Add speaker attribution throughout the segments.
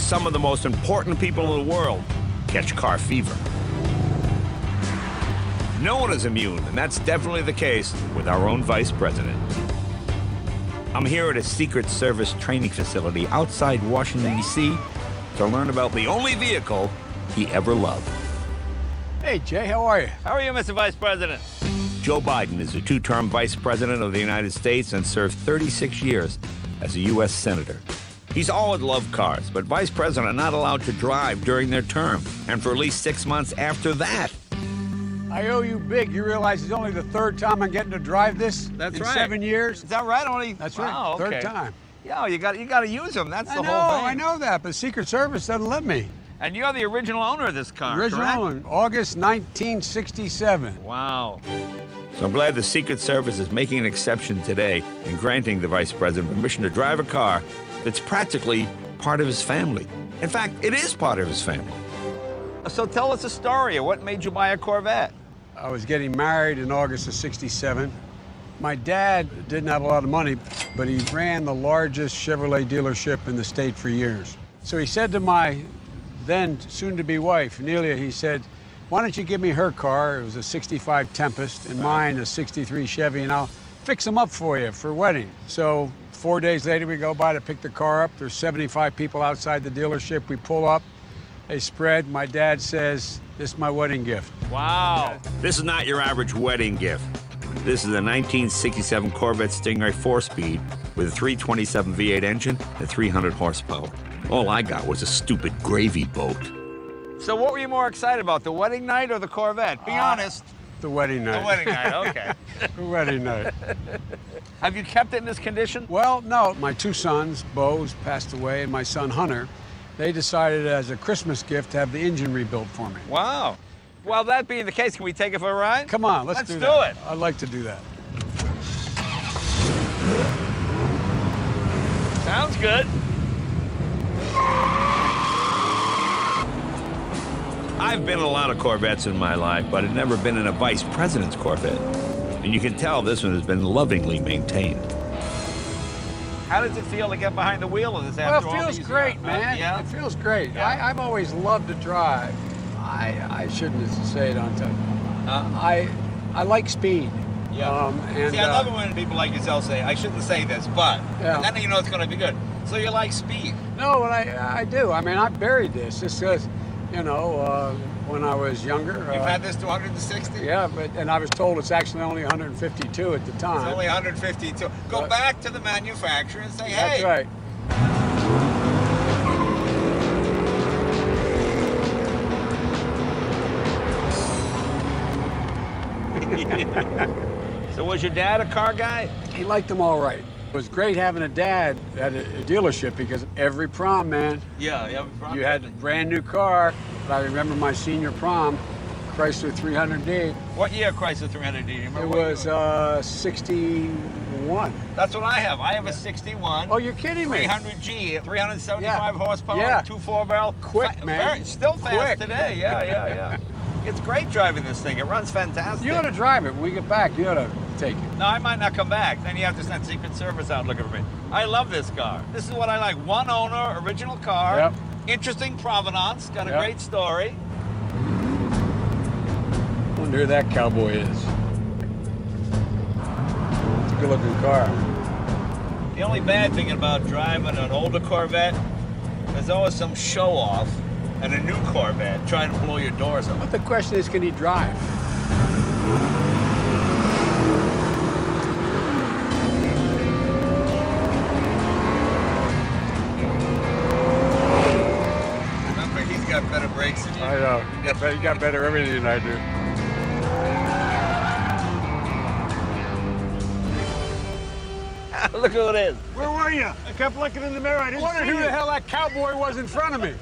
Speaker 1: some of the most important people in the world catch car fever. No one is immune, and that's definitely the case with our own vice president. I'm here at a Secret Service training facility outside Washington, D.C. to learn about the only vehicle he ever loved.
Speaker 2: Hey, Jay, how are you?
Speaker 3: How are you, Mr. Vice President?
Speaker 1: Joe Biden is a two-term vice president of the United States and served 36 years as a U.S. senator. He's always loved cars, but vice presidents are not allowed to drive during their term, and for at least 6 months after that.
Speaker 2: I owe you big. You realize it's only the third time I'm getting to drive this in 7 years?
Speaker 3: Is that right? Only.
Speaker 2: That's
Speaker 3: wow,
Speaker 2: right.
Speaker 3: okay.
Speaker 2: Third time.
Speaker 3: Yeah, you got to use them. That's the whole thing.
Speaker 2: I know that, but Secret Service doesn't let me.
Speaker 3: And you're the original owner of this car,
Speaker 2: Original
Speaker 3: correct?
Speaker 2: owner, August 1967.
Speaker 3: Wow.
Speaker 1: So I'm glad the Secret Service is making an exception today and granting the vice president permission to drive a car that's practically part of his family. In fact, it is part of his family.
Speaker 3: So tell us a story of what made you buy a Corvette.
Speaker 2: I was getting married in August of '67. My dad didn't have a lot of money, but he ran the largest Chevrolet dealership in the state for years. So he said to my then soon-to-be wife, Nelia, he said, why don't you give me her car? It was a '65 Tempest, and mine a '63 Chevy, and I'll fix them up for you for wedding. So 4 days later, we go by to pick the car up. There's 75 people outside the dealership. We pull up, they spread. My dad says, this is my wedding gift.
Speaker 3: Wow.
Speaker 1: This is not your average wedding gift. This is a 1967 Corvette Stingray 4-speed with a 327 V8 engine and 300 horsepower. All I got was a stupid gravy boat.
Speaker 3: So what were you more excited about, the wedding night or the Corvette? Be honest.
Speaker 2: The wedding night.
Speaker 3: The wedding night, okay.
Speaker 2: The wedding night.
Speaker 3: Have you kept it in this condition?
Speaker 2: Well, no. My two sons, Bo's passed away, and my son Hunter, they decided as a Christmas gift to have the engine rebuilt for me.
Speaker 3: Wow. Well, that being the case, can we take it for a ride?
Speaker 2: Come on, let's do
Speaker 3: do it.
Speaker 2: I'd like to do that.
Speaker 3: Sounds good.
Speaker 1: I've been in a lot of Corvettes in my life, but I've never been in a vice president's Corvette. And you can tell this one has been lovingly maintained.
Speaker 3: How does it feel to get behind the wheel of this after all
Speaker 2: Well, it feels
Speaker 3: these
Speaker 2: great,
Speaker 3: years?
Speaker 2: man.
Speaker 3: Yeah?
Speaker 2: It feels great.
Speaker 3: Yeah.
Speaker 2: I've always loved to drive. I shouldn't say it on time. I like speed.
Speaker 3: Yeah.
Speaker 2: And,
Speaker 3: See, I love it when people like yourself say, I shouldn't say this, but,
Speaker 2: Yeah.
Speaker 3: and then you know it's going to be good. So you like speed.
Speaker 2: No, but I do. I mean, I buried this. This is, when I was younger.
Speaker 3: You've had this to 160?
Speaker 2: Yeah, and I was told it's actually only 152 at the time.
Speaker 3: It's only 152. Go back to the manufacturer and say, hey.
Speaker 2: That's right.
Speaker 3: So was your dad a car guy?
Speaker 2: He liked them all right. It was great having a dad at a dealership because every prom, man,
Speaker 3: Yeah.
Speaker 2: you had a brand new car. I remember my senior prom, Chrysler 300D.
Speaker 3: What year Chrysler 300D? Do you remember?
Speaker 2: It
Speaker 3: what
Speaker 2: was
Speaker 3: year?
Speaker 2: 61.
Speaker 3: That's what I have. I have a 61.
Speaker 2: Oh, you're kidding me.
Speaker 3: 300G, 375 horsepower,
Speaker 2: Yeah.
Speaker 3: 2.4-barrel.
Speaker 2: Quick, man.
Speaker 3: Still fast
Speaker 2: Quick.
Speaker 3: today. Yeah. It's great driving this thing. It runs fantastic.
Speaker 2: You ought to drive it. When we get back, you ought to take it.
Speaker 3: No, I might not come back. Then you have to send Secret Service out looking for me. I love this car. This is what I like. One owner, original car.
Speaker 2: Yep.
Speaker 3: Interesting provenance. Got a
Speaker 2: Yep.
Speaker 3: great story.
Speaker 2: Wonder who that cowboy is. It's a good-looking car.
Speaker 3: The only bad thing about driving an older Corvette, there's always some show-off and a new Corvette trying to blow your doors up.
Speaker 2: But the question is, can he drive?
Speaker 3: Remember, he's got better brakes than you.
Speaker 2: I know. You got better everything than I do.
Speaker 3: Look who it is.
Speaker 2: Where were you?
Speaker 4: I kept looking in the mirror. I didn't
Speaker 2: Wonder
Speaker 4: see
Speaker 2: who
Speaker 4: you.
Speaker 2: the hell that cowboy was in front of me.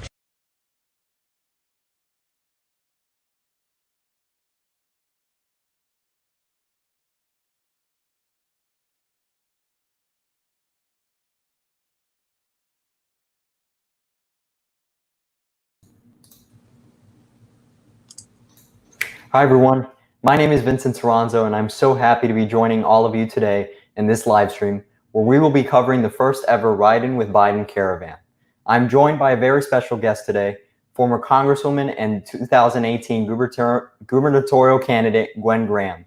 Speaker 5: Hi, everyone. My name is Vincent Toronzo, and I'm so happy to be joining all of you today in this live stream where we will be covering the first ever Ride-In with Biden Caravan. I'm joined by a very special guest today, former Congresswoman and 2018 gubernatorial candidate Gwen Graham.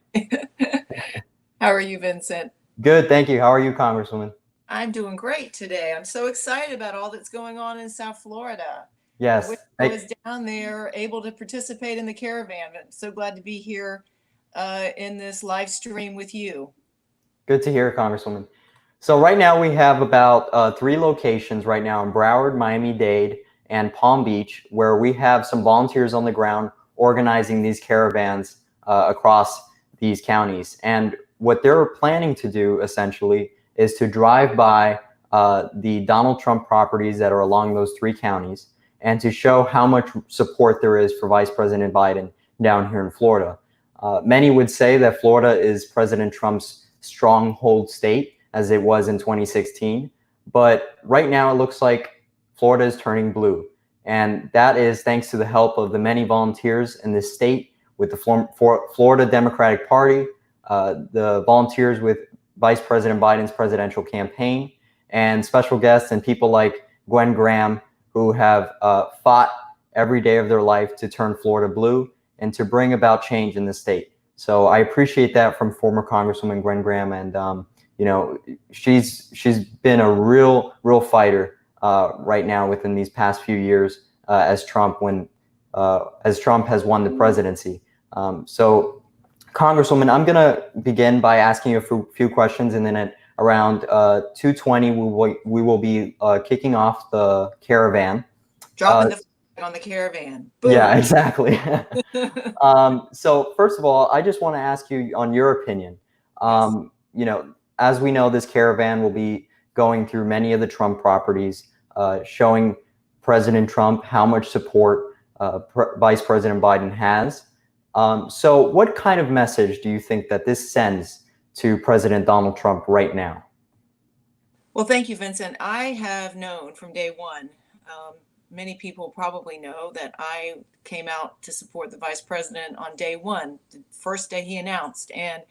Speaker 4: How are you, Vincent?
Speaker 5: Good, thank you. How are you, Congresswoman?
Speaker 4: I'm doing great today. I'm so excited about all that's going on in South Florida.
Speaker 5: Yes.
Speaker 4: I was down there able to participate in the caravan. I'm so glad to be here in this live stream with you.
Speaker 5: Good to hear, Congresswoman. So right now we have about 3 locations right now in Broward, Miami-Dade, and Palm Beach, where we have some volunteers on the ground organizing these caravans across these counties. And what they're planning to do essentially is to drive by the Donald Trump properties that are along those 3 counties and to show how much support there is for Vice President Biden down here in Florida. Many would say that Florida is President Trump's stronghold state, as it was in 2016. But right now it looks like Florida is turning blue. And that is thanks to the help of the many volunteers in this state with the Florida Democratic Party, the volunteers with Vice President Biden's presidential campaign, and special guests and people like Gwen Graham, who have fought every day of their life to turn Florida blue and to bring about change in the state. So I appreciate that from former Congresswoman Gwen Graham, and you know, she's been a real fighter right now within these past few years as Trump has won the presidency. So, Congresswoman, I'm gonna begin by asking you a few questions, and then at around 2:20 we will be kicking off the caravan.
Speaker 4: Dropping the flag on the caravan. Boom.
Speaker 5: Yeah, exactly. So first of all, I just want to ask you on your opinion.
Speaker 4: Yes.
Speaker 5: You know, as we know, this caravan will be going through many of the Trump properties, showing President Trump how much support Vice President Biden has. So what kind of message do you think that this sends to President Donald Trump right now?
Speaker 4: Well, thank you, Vincent. I have known from day one, many people probably know that I came out to support the vice president on day one, the first day he announced. And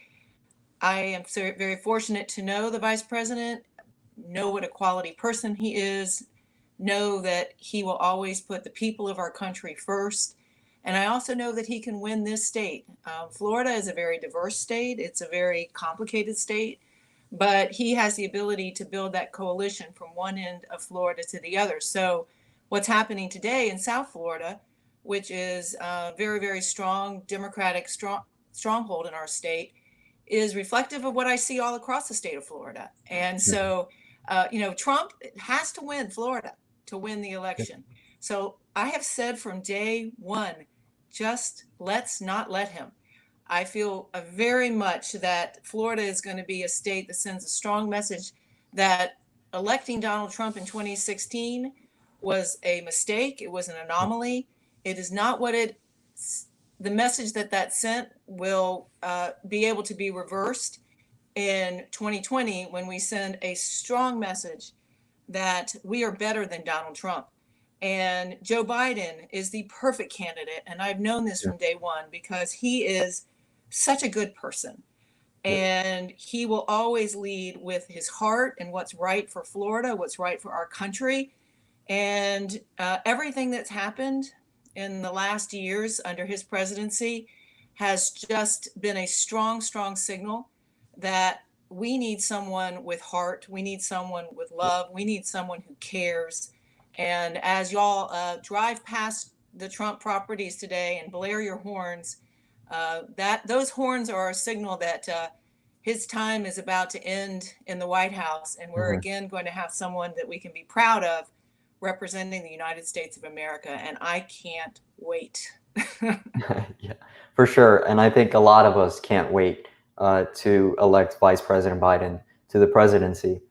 Speaker 4: I am so very fortunate to know the vice president, know what a quality person he is, know that he will always put the people of our country first. And I also know that he can win this state. Florida is a very diverse state. It's a very complicated state, but he has the ability to build that coalition from one end of Florida to the other. So what's happening today in South Florida, which is a very, very strong Democratic stronghold in our state, is reflective of what I see all across the state of Florida. And so, you know, Trump has to win Florida to win the election. So I have said from day one, just let's not let him. I feel very much that Florida is going to be a state that sends a strong message that electing Donald Trump in 2016 was a mistake. It was an anomaly. It is not what the message that sent will be able to be reversed in 2020 when we send a strong message that we are better than Donald Trump. And Joe Biden is the perfect candidate. And I've known this from day one because he is such a good person. And he will always lead with his heart and what's right for Florida, what's right for our country. And everything that's happened in the last years under his presidency has just been a strong signal that we need someone with heart. We need someone with love. We need someone who cares. And as y'all drive past the Trump properties today and blare your horns, those horns are a signal that his time is about to end in the White House. And we're again going to have someone that we can be proud of representing the United States of America. And I can't wait.
Speaker 5: Yeah, for sure. And I think a lot of us can't wait to elect Vice President Biden to the presidency.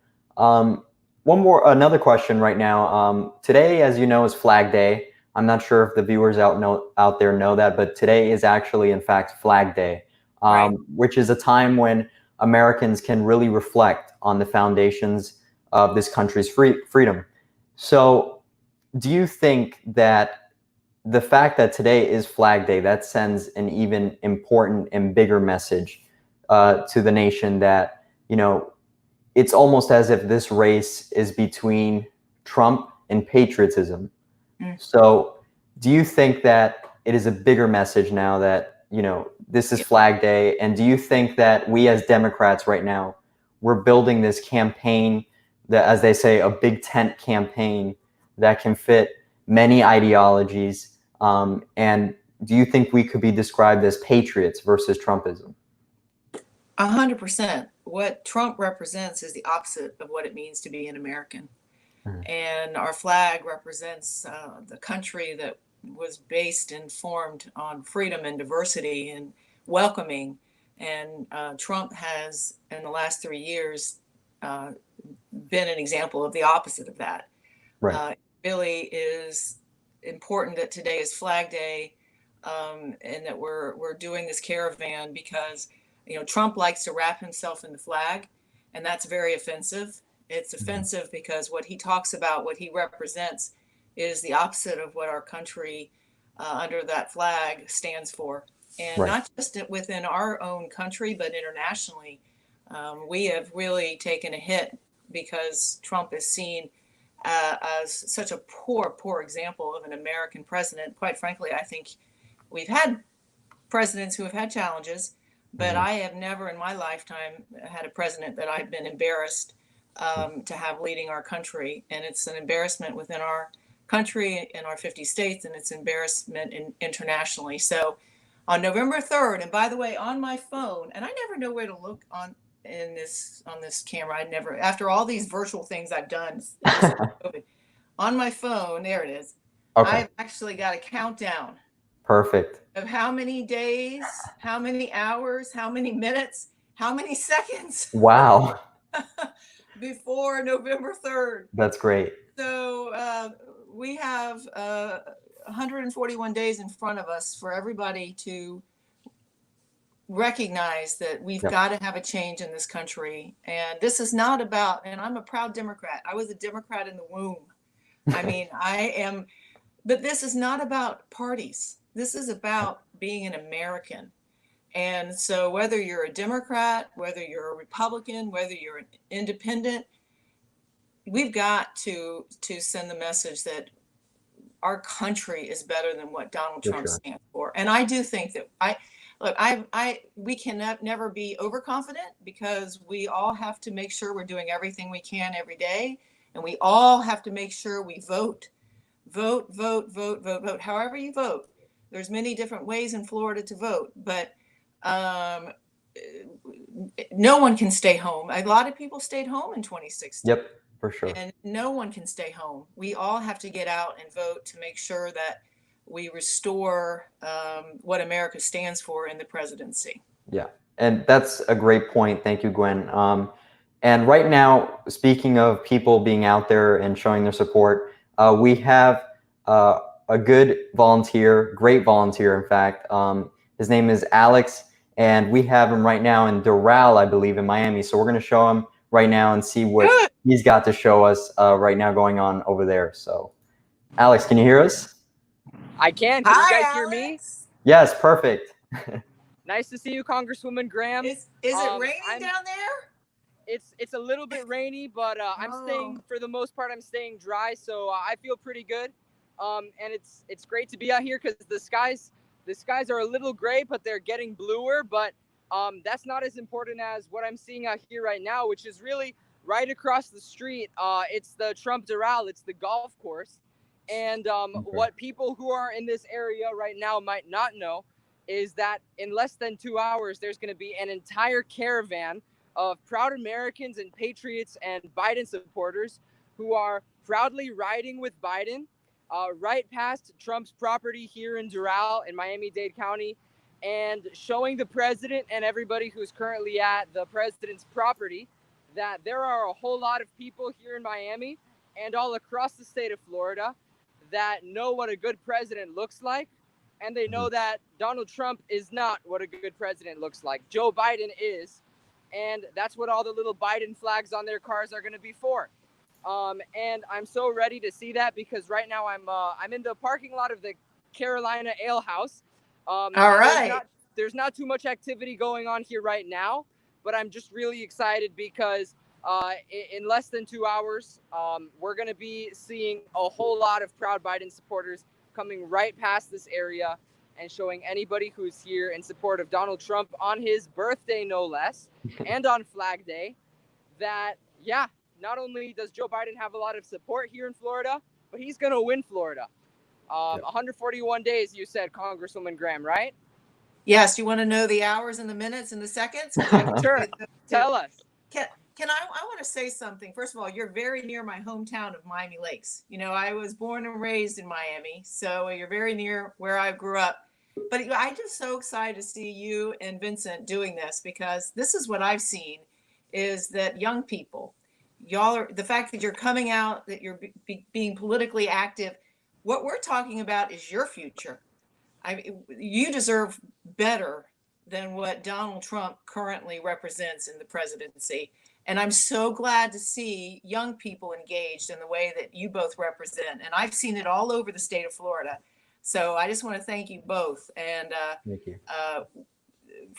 Speaker 5: Another question right now. Today, as you know, is Flag Day. I'm not sure if the viewers out there know that, but today is actually, in fact, Flag Day,
Speaker 4: Right.
Speaker 5: which is a time when Americans can really reflect on the foundations of this country's freedom. So do you think that the fact that today is Flag Day, that sends an even important and bigger message to the nation that, you know, it's almost as if this race is between Trump and patriotism.
Speaker 4: Mm.
Speaker 5: So do you think that it is a bigger message now that, you know, this is Flag Day? And do you think that we as Democrats right now, we're building this campaign that, as they say, a big tent campaign that can fit many ideologies? And do you think we could be described as patriots versus Trumpism?
Speaker 4: 100%. What Trump represents is the opposite of what it means to be an American. And our flag represents the country that was based and formed on freedom and diversity and welcoming. And Trump has, in the last 3 years, been an example of the opposite of that.
Speaker 5: Right.
Speaker 4: Really is important that today is Flag Day, and that we're doing this caravan because, you know, Trump likes to wrap himself in the flag, and that's very offensive. It's offensive because what he talks about, what he represents, is the opposite of what our country under that flag stands for. And
Speaker 5: Right.
Speaker 4: not just within our own country, but internationally. We have really taken a hit because Trump is seen as such a poor example of an American president. Quite frankly, I think we've had presidents who have had challenges, but I have never in my lifetime had a president that I've been embarrassed to have leading our country. And it's an embarrassment within our country in our 50 states, and it's embarrassment internationally. So on November 3rd, and by the way, on my phone, and I never know where to look on this camera. I never, after all these virtual things I've done on my phone, there it is.
Speaker 5: Okay.
Speaker 4: I've actually got a countdown.
Speaker 5: Perfect.
Speaker 4: Of how many days, how many hours, how many minutes, how many seconds.
Speaker 5: Wow.
Speaker 4: Before November 3rd.
Speaker 5: That's great.
Speaker 4: So we have 141 days in front of us for everybody to recognize that we've got to have a change in this country. And this is not about, and I'm a proud Democrat. I was a Democrat in the womb. I mean, I am, but this is not about parties. This is about being an American. And so whether you're a Democrat, whether you're a Republican, whether you're an independent, we've got to send the message that our country is better than what Donald Trump stands for. And I do think that we can never be overconfident, because we all have to make sure we're doing everything we can every day. And we all have to make sure we vote. However you vote. There's many different ways in Florida to vote, but no one can stay home. A lot of people stayed home in 2016.
Speaker 5: Yep, for sure.
Speaker 4: And no one can stay home. We all have to get out and vote to make sure that we restore what America stands for in the presidency.
Speaker 5: Yeah, and that's a great point. Thank you, Gwen. And right now, speaking of people being out there and showing their support, we have a good volunteer, great volunteer, in fact. His name is Alex, and we have him right now in Doral, I believe, in Miami. So we're going to show him right now and see what he's got to show us right now going on over there. So, Alex, can you hear us?
Speaker 6: I can. Can you guys hear me?
Speaker 5: Yes, perfect.
Speaker 6: Nice to see you, Congresswoman Graham.
Speaker 4: Is it raining down there?
Speaker 6: It's a little bit rainy, but I'm staying, for the most part, I'm staying dry, so I feel pretty good. And it's great to be out here because the skies are a little gray, but they're getting bluer. But that's not as important as what I'm seeing out here right now, which is really right across the street. It's the Trump Doral. It's the golf course. And what people who are in this area right now might not know is that in less than 2 hours, there's going to be an entire caravan of proud Americans and patriots and Biden supporters who are proudly riding with Biden right past Trump's property here in Doral in Miami-Dade County, and showing the president and everybody who's currently at the president's property that there are a whole lot of people here in Miami and all across the state of Florida that know what a good president looks like, and they know that Donald Trump is not what a good president looks like. Joe Biden is, and that's what all the little Biden flags on their cars are going to be for. And I'm so ready to see that because right now I'm in the parking lot of the Carolina Ale House.
Speaker 4: All right.
Speaker 6: There's not too much activity going on here right now, but I'm just really excited because in less than 2 hours, we're going to be seeing a whole lot of proud Biden supporters coming right past this area and showing anybody who's here in support of Donald Trump on his birthday, no less, and on Flag Day, that, yeah, not only does Joe Biden have a lot of support here in Florida, but he's going to win Florida. 141 days, you said, Congresswoman Graham, right?
Speaker 4: Yes. You want to know the hours and the minutes and the seconds?
Speaker 6: Sure. Tell us.
Speaker 4: I want to say something. First of all, you're very near my hometown of Miami Lakes. You know, I was born and raised in Miami, so you're very near where I grew up. But I'm just so excited to see you and Vincent doing this, because this is what I've seen, is that young people, y'all are, the fact that you're coming out, that you're being politically active, what we're talking about is your future. You deserve better than what Donald Trump currently represents in the presidency. And I'm so glad to see young people engaged in the way that you both represent. And I've seen it all over the state of Florida. So I just want to thank you both, and
Speaker 5: Thank you.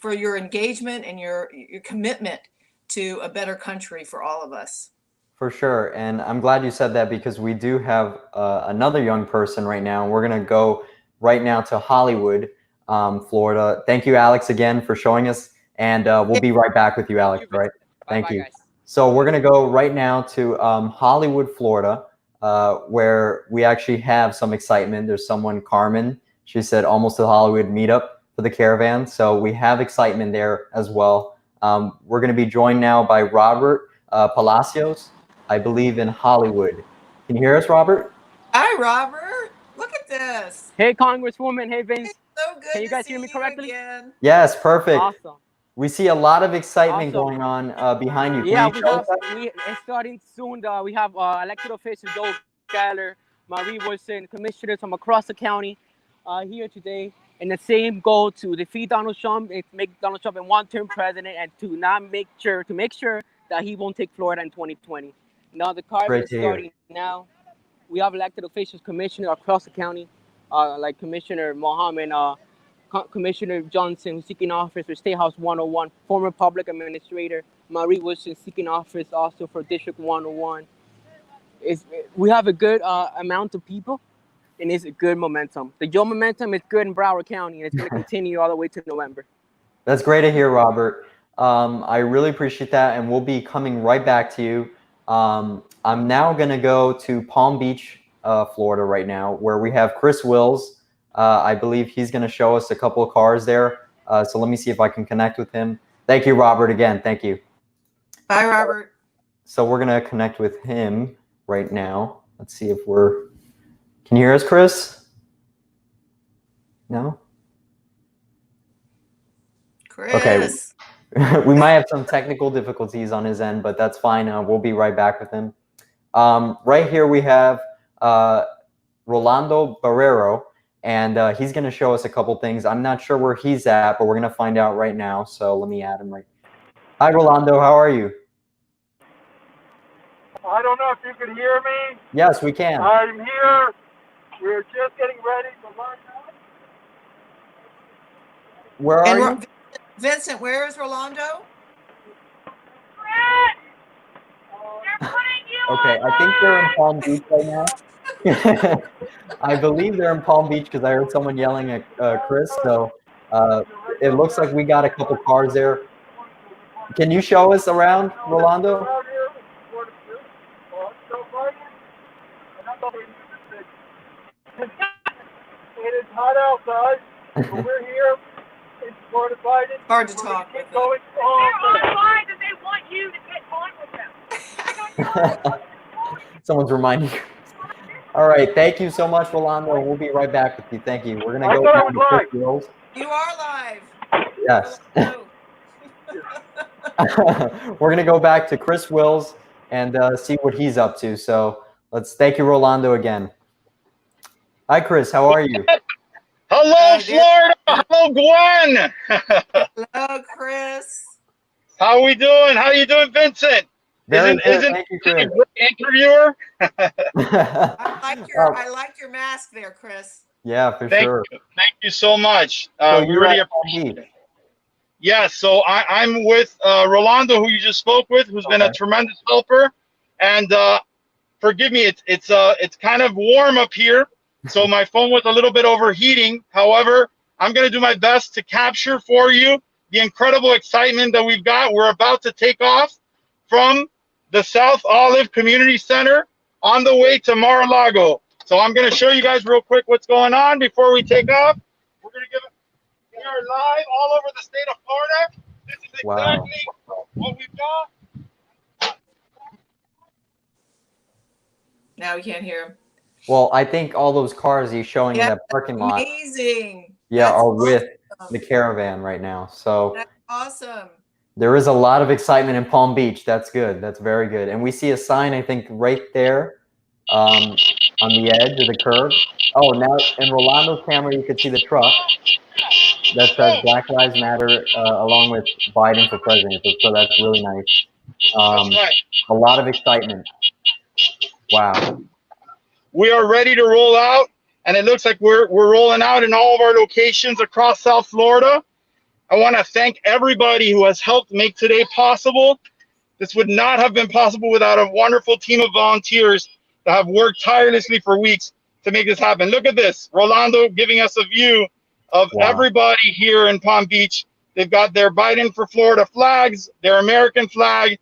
Speaker 4: For your engagement and your commitment to a better country for all of us.
Speaker 5: For sure. And I'm glad you said that, because we do have another young person right now. We're going to go right now to Hollywood, Florida. Thank you, Alex, again for showing us. And we'll be right back with you, Alex. Right? Thank you.
Speaker 6: Guys.
Speaker 5: So we're going to go right now to Hollywood, Florida, where we actually have some excitement. There's someone, Carmen, she said almost to Hollywood meetup for the caravan. So we have excitement there as well. We're going to be joined now by Robert Palacios, I believe in Hollywood. Can you hear us, Robert?
Speaker 4: Hi, Robert. Look at this.
Speaker 6: Hey, Congresswoman. Hey, Vince.
Speaker 4: It's so good.
Speaker 6: Can you guys
Speaker 4: to
Speaker 6: hear me
Speaker 4: see
Speaker 6: correctly?
Speaker 4: Again.
Speaker 5: Yes, perfect.
Speaker 6: Awesome.
Speaker 5: We see a lot of excitement
Speaker 6: Awesome.
Speaker 5: going on behind you.
Speaker 6: Yeah,
Speaker 5: Can you show us that?
Speaker 6: it's starting soon. We have elected officials, Joe Galler, Marie Wilson, commissioners from across the county here today. And the same goal to defeat Donald Trump, is make Donald Trump a one-term president, and to make sure that he won't take Florida in 2020. Now the caravan is starting now. We have elected officials, commissioners across the county, like Commissioner Mohammed, Commissioner Johnson, who's seeking office for State House 101, former public administrator Marie Wilson, seeking office also for District 101. We have a good amount of people, and it's a good momentum. The Joe momentum is good in Broward County, and it's going to continue all the way to November.
Speaker 5: That's great to hear, Robert. I really appreciate that, and we'll be coming right back to you. I'm now going to go to Palm Beach, Florida right now, where we have Chris Wills. I believe he's going to show us a couple of cars there. So let me see if I can connect with him. Thank you, Robert, again. Thank you.
Speaker 4: Bye, Robert.
Speaker 5: So we're going to connect with him right now. Let's see if we're... Can you hear us, Chris? No?
Speaker 4: Chris.
Speaker 5: Okay. We might have some technical difficulties on his end, but that's fine. We'll be right back with him. Right here we have Rolando Barrero, and he's going to show us a couple things. I'm not sure where he's at, but we're going to find out right now. So let me add him right. Hi, Rolando. How are you?
Speaker 7: I don't know if you can hear me.
Speaker 5: Yes, we can.
Speaker 7: I'm here. We're just getting ready to learn.
Speaker 5: Where are you?
Speaker 4: Vincent, where is Rolando?
Speaker 5: Okay, I think they're in Palm Beach right now. I believe they're in Palm Beach because I heard someone yelling at Chris. So it looks like we got a couple cars there. Can you show us around, Rolando?
Speaker 7: It is hot outside, but we're here in Florida Biden.
Speaker 4: Hard to talk with them.
Speaker 7: Going
Speaker 8: They're online and they want you to get on with them.
Speaker 5: Someone's reminding you. All right, thank you so much, Rolando. We'll be right back with you. Thank you. We're gonna go down to Chris Wills.
Speaker 4: You are live.
Speaker 5: Yes. We're gonna go back to Chris Wills and see what he's up to. So let's thank you, Rolando, again. Hi, Chris. How are you?
Speaker 9: Hello, Florida. Hello, Gwen.
Speaker 4: Hello, Chris.
Speaker 9: How are we doing? How are you doing, Vincent?
Speaker 5: Very good. Thank you, Chris.
Speaker 9: A great interviewer?
Speaker 4: I liked your mask there, Chris.
Speaker 5: Yeah, for sure.
Speaker 9: Thank you so much.
Speaker 5: So
Speaker 9: we really appreciate it. Yes, so I'm with Rolando, who you just spoke with, who's been a tremendous helper. And forgive me, it's kind of warm up here, so my phone was a little bit overheating. However, I'm going to do my best to capture for you the incredible excitement that we've got. We're about to take off from the South Olive Community Center on the way to Mar-a-Lago. So I'm going to show you guys real quick what's going on before we take off. We're going to give it. We are live all over the state of Florida. This is exactly what we've got.
Speaker 4: Now we can't hear him.
Speaker 5: Well, I think all those cars he's showing in that parking lot,
Speaker 4: amazing.
Speaker 5: yeah,
Speaker 4: That's
Speaker 5: are with
Speaker 4: awesome.
Speaker 5: the caravan right now. So
Speaker 4: That's awesome.
Speaker 5: there is a lot of excitement in Palm Beach. That's good. That's very good. And we see a sign, I think, right there on the edge of the curb. Oh, now in Rolando's camera, you could see the truck that says Black Lives Matter along with Biden for president. So that's really nice. A lot of excitement. Wow.
Speaker 9: We are ready to roll out, and it looks like we're rolling out in all of our locations across South Florida. I want to thank everybody who has helped make today possible. This would not have been possible without a wonderful team of volunteers that have worked tirelessly for weeks to make this happen. Look at this. Rolando giving us a view of everybody here in Palm Beach. They've got their Biden for Florida flags, their American flag.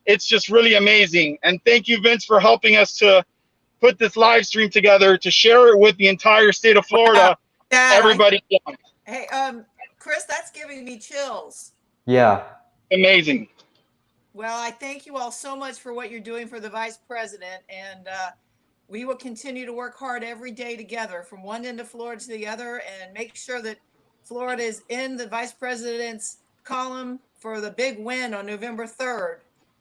Speaker 9: It's just really amazing. And thank you, Vince, for helping us to put this live stream together to share it with the entire state of Florida.
Speaker 4: Dad,
Speaker 9: Everybody.
Speaker 4: Hey, Chris, that's giving me chills.
Speaker 5: Yeah.
Speaker 9: Amazing.
Speaker 4: Well, I thank you all so much for what you're doing for the vice president. And we will continue to work hard every day together from one end of Florida to the other and make sure that Florida is in the vice president's column for the big win on November 3rd.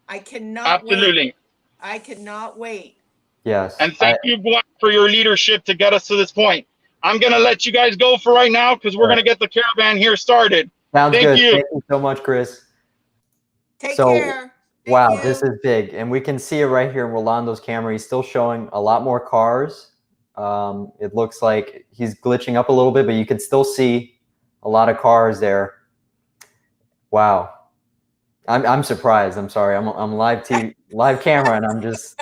Speaker 4: I cannot wait. I cannot wait.
Speaker 5: Yes.
Speaker 9: And thank you, Gwen, for your leadership to get us to this point. I'm going to let you guys go for right now because we're going to get the caravan here started.
Speaker 5: Sounds
Speaker 9: Thank
Speaker 5: good.
Speaker 9: you.
Speaker 5: Thank you so much, Chris.
Speaker 4: Take care.
Speaker 5: Wow, this is big. And we can see it right here in Rolando's camera. He's still showing a lot more cars. It looks like he's glitching up a little bit, but you can still see a lot of cars there. Wow. I'm surprised. I'm sorry. I'm live camera, and I'm just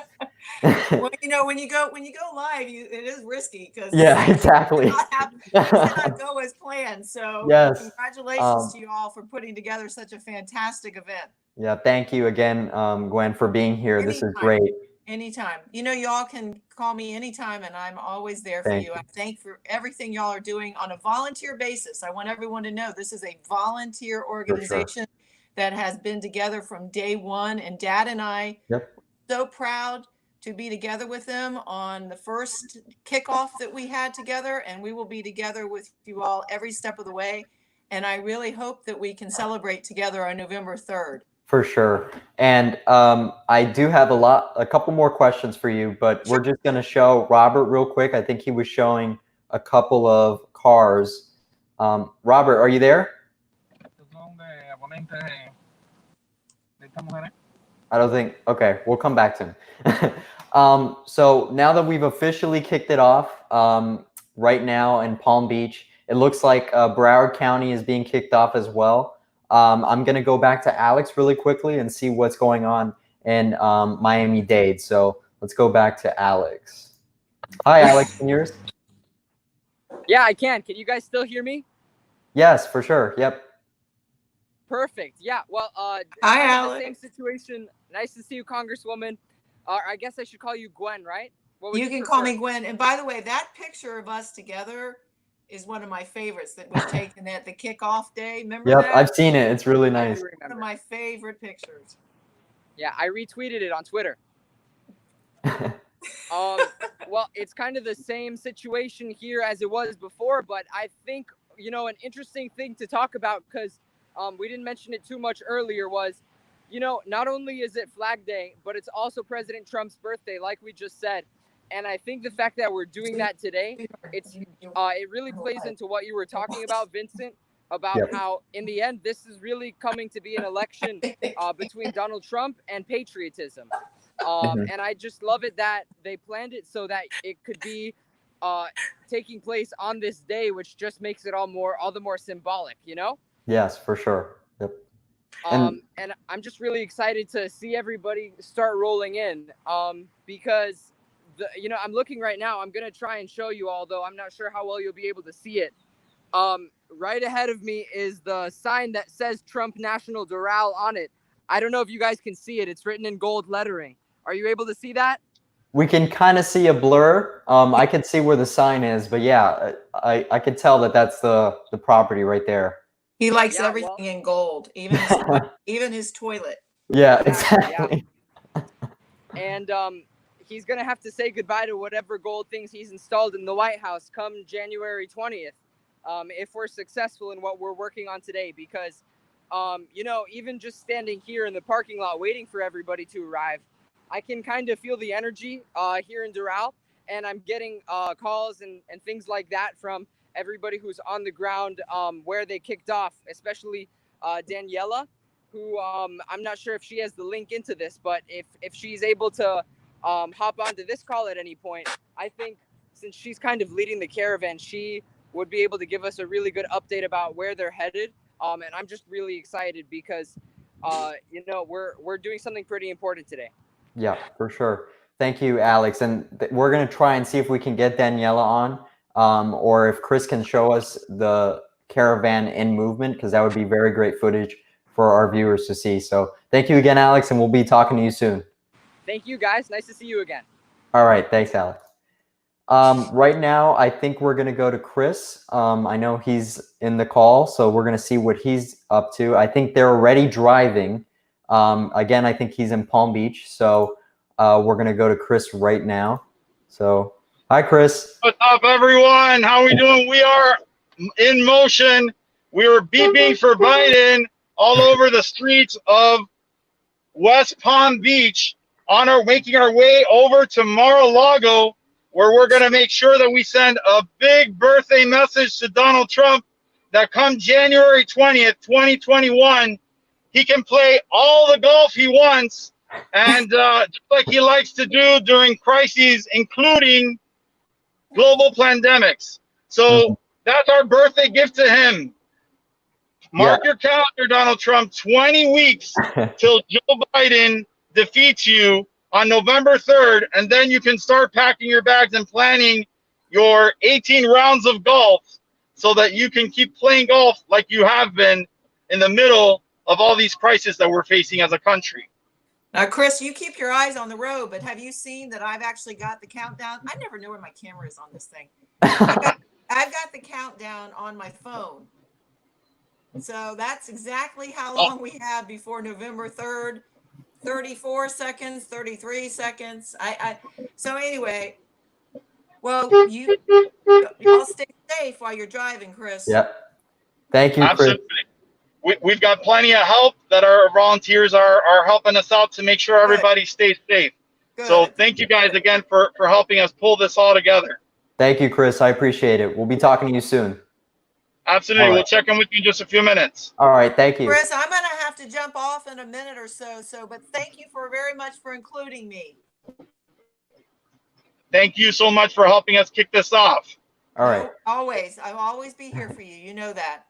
Speaker 4: well, you know, when you go live, it is risky because
Speaker 5: exactly.
Speaker 4: It cannot go as planned. So
Speaker 5: yes,
Speaker 4: congratulations to you all for putting together such a fantastic event.
Speaker 5: Yeah, thank you again, Gwen, for being here. This is great.
Speaker 4: Anytime. You know, y'all can call me anytime, and I'm always there for you. I thank for everything y'all are doing on a volunteer basis. I want everyone to know this is a volunteer organization that has been together from day one, and Dad and I are so proud to be together with them on the first kickoff that we had together, and we will be together with you all every step of the way. And I really hope that we can celebrate together on November 3rd.
Speaker 5: For sure. And I do have a couple more questions for you, but we're just going to show Robert real quick. I think he was showing a couple of cars. Robert, are you there? I don't think. Okay, we'll come back to him. So now that we've officially kicked it off, right now in Palm Beach, it looks like Broward County is being kicked off as well. I'm going to go back to Alex really quickly and see what's going on in Miami-Dade. So let's go back to Alex. Hi, Alex. Can you hear us?
Speaker 6: Yeah, I can. Can you guys still hear me?
Speaker 5: Yes, for sure. Yep.
Speaker 6: Perfect. Yeah. Well,
Speaker 4: hi, Alex.
Speaker 6: Same situation. Nice to see you, Congresswoman. I guess I should call you Gwen, right?
Speaker 4: You can call me Gwen. And by the way, that picture of us together is one of my favorites that was taken at the kickoff day. Remember that?
Speaker 5: I've seen it. It's really nice.
Speaker 4: One of my favorite pictures.
Speaker 6: Yeah, I retweeted it on Twitter. Well, it's kind of the same situation here as it was before, but I think, you know, an interesting thing to talk about, because we didn't mention it too much earlier, was, you know, not only is it Flag Day, but it's also President Trump's birthday, like we just said. And I think the fact that we're doing that today, it really plays into what you were talking about, Vincent, about how in the end, this is really coming to be an election between Donald Trump and patriotism. And I just love it that they planned it so that it could be taking place on this day, which just makes it all the more symbolic, you know?
Speaker 5: Yes, for sure.
Speaker 6: And I'm just really excited to see everybody start rolling in, because I'm looking right now. I'm gonna try and show you, although I'm not sure how well you'll be able to see it. Right ahead of me is the sign that says Trump National Doral on it. I don't know if you guys can see it. It's written in gold lettering. Are you able to see that?
Speaker 5: We can kind of see a blur. I can see where the sign is, but yeah, I could tell that that's the property right there.
Speaker 4: He likes
Speaker 6: Yeah,
Speaker 4: everything in gold, even his toilet.
Speaker 5: Yeah, exactly.
Speaker 6: Yeah. And he's gonna have to say goodbye to whatever gold things he's installed in the White House come January 20th, if we're successful in what we're working on today. Because, even just standing here in the parking lot waiting for everybody to arrive, I can kind of feel the energy here in Doral, and I'm getting calls and things like that from everybody who's on the ground where they kicked off, especially Daniela, who I'm not sure if she has the link into this, but if she's able to hop onto this call at any point, I think since she's kind of leading the caravan, she would be able to give us a really good update about where they're headed. And I'm just really excited because, we're doing something pretty important today.
Speaker 5: Yeah, for sure. Thank you, Alex. And we're going to try and see if we can get Daniela on, or if Chris can show us the caravan in movement, because that would be very great footage for our viewers to see. So thank you again, Alex, and we'll be talking to you soon.
Speaker 6: Thank you, guys. Nice to see you again.
Speaker 5: All right. Thanks, Alex. Right now, I think we're going to go to Chris. I know he's in the call, so we're going to see what he's up to. I think they're already driving. Again, I think he's in Palm Beach, so we're going to go to Chris right now. So, hi, Chris.
Speaker 9: What's up, everyone? How are we doing? We are in motion. We are beeping for Biden all over the streets of West Palm Beach, making our way over to Mar-a-Lago, where we're going to make sure that we send a big birthday message to Donald Trump that come January 20th, 2021, he can play all the golf he wants, and just like he likes to do during crises, including global pandemics. So that's our birthday gift to him. Mark your calendar, Donald Trump, 20 weeks till Joe Biden defeats you on November 3rd, and then you can start packing your bags and planning your 18 rounds of golf so that you can keep playing golf like you have been in the middle of all these crises that we're facing as a country.
Speaker 4: Now, Chris, you keep your eyes on the road, but have you seen that I've actually got the countdown? I never know where my camera is on this thing. I've got the countdown on my phone. So that's exactly how long we have before November 3rd. 34 seconds, 33 seconds. So anyway, well, y'all stay safe while you're driving, Chris.
Speaker 5: Yep. Thank you, Chris.
Speaker 9: Absolutely. We've got plenty of help that our volunteers are helping us out to make sure everybody stays safe. Good. So thank you guys again for helping us pull this all together.
Speaker 5: Thank you, Chris. I appreciate it. We'll be talking to you soon.
Speaker 9: Absolutely. Right. We'll check in with you in just a few minutes.
Speaker 5: All right. Thank you.
Speaker 4: Chris, I'm going to have to jump off in a minute or so, but thank you very much for including me.
Speaker 9: Thank you so much for helping us kick this off.
Speaker 5: All right.
Speaker 4: Always. I'll always be here for you. You know that.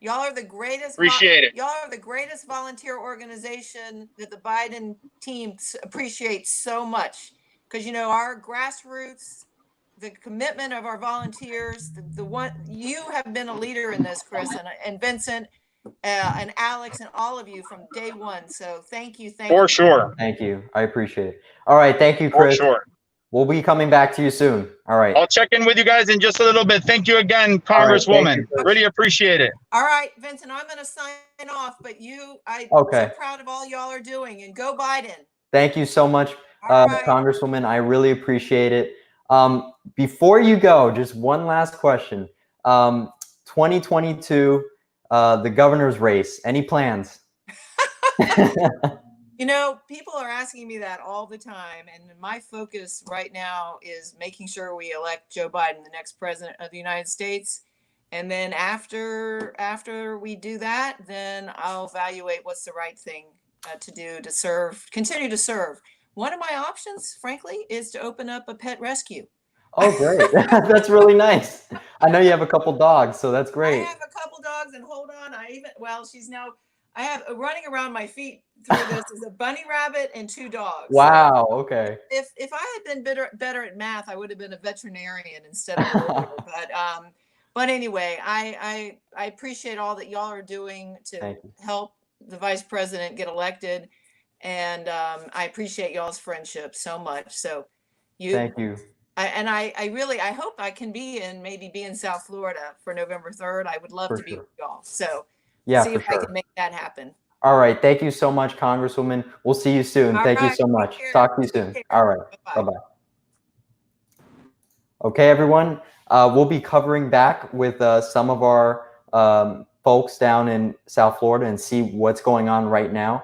Speaker 4: Y'all are the greatest.
Speaker 9: Appreciate it.
Speaker 4: Y'all are the greatest volunteer organization that the Biden team appreciates so much. Because, our grassroots, the commitment of our volunteers, the one you have been a leader in this, Chris, and Vincent and Alex and all of you from day one. So thank you.
Speaker 9: For sure.
Speaker 5: Thank you. I appreciate it. All right. Thank you, Chris.
Speaker 9: For sure.
Speaker 5: We'll be coming back to you soon. All right.
Speaker 9: I'll check in with you guys in just a little bit. Thank you again, Congresswoman.
Speaker 5: Right,
Speaker 9: really appreciate it.
Speaker 4: All right, Vincent, I'm going to sign off, but I'm so proud of all y'all are doing, and go Biden.
Speaker 5: Thank you so much,
Speaker 4: right.
Speaker 5: Congresswoman. I really appreciate it. Before you go, just one last question. 2022, the governor's race, any plans?
Speaker 4: People are asking me that all the time, and my focus right now is making sure we elect Joe Biden, the next president of the United States. And then after we do that, then I'll evaluate what's the right thing to do to continue to serve. One of my options, frankly, is to open up a pet rescue.
Speaker 5: Oh, great. That's really nice. I know you have a couple dogs, so that's great.
Speaker 4: I have a couple dogs, and hold on, she's now, I have running around my feet through this is a bunny rabbit and 2 dogs.
Speaker 5: Wow. Okay.
Speaker 4: If I had been better at math, I would have been a veterinarian instead of a lawyer. But anyway, I appreciate all that y'all are doing to help the vice president get elected, and I appreciate y'all's friendship so much. So
Speaker 5: Thank you.
Speaker 4: I really hope I can be in South Florida for November 3rd. I would love
Speaker 5: For
Speaker 4: to be
Speaker 5: sure.
Speaker 4: with y'all. So
Speaker 5: Yeah,
Speaker 4: see
Speaker 5: for
Speaker 4: if I
Speaker 5: sure.
Speaker 4: can make that happen.
Speaker 5: All right. Thank you so much, Congresswoman. We'll see you soon.
Speaker 4: All
Speaker 5: Thank you
Speaker 4: right,
Speaker 5: so
Speaker 4: take
Speaker 5: much.
Speaker 4: care.
Speaker 5: Talk to you
Speaker 4: Take
Speaker 5: soon.
Speaker 4: care.
Speaker 5: All right.
Speaker 4: Bye-bye.
Speaker 5: Bye-bye. Okay, everyone. We'll be covering back with some of our folks down in South Florida and see what's going on right now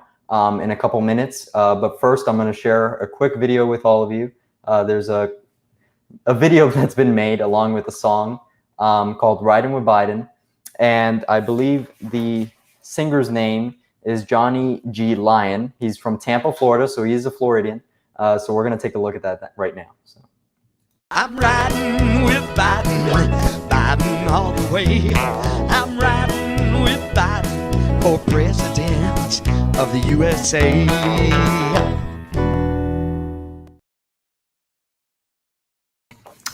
Speaker 5: in a couple minutes. But first, I'm going to share a quick video with all of you. There's a video that's been made along with a song called Ridin with Biden. And I believe the singer's name is Johnny G. Lyon. He's from Tampa, Florida, so he's a Floridian. So we're going to take a look at that right now. So.
Speaker 10: I'm riding with Biden, Biden all the way. I'm riding with Biden for president of the USA.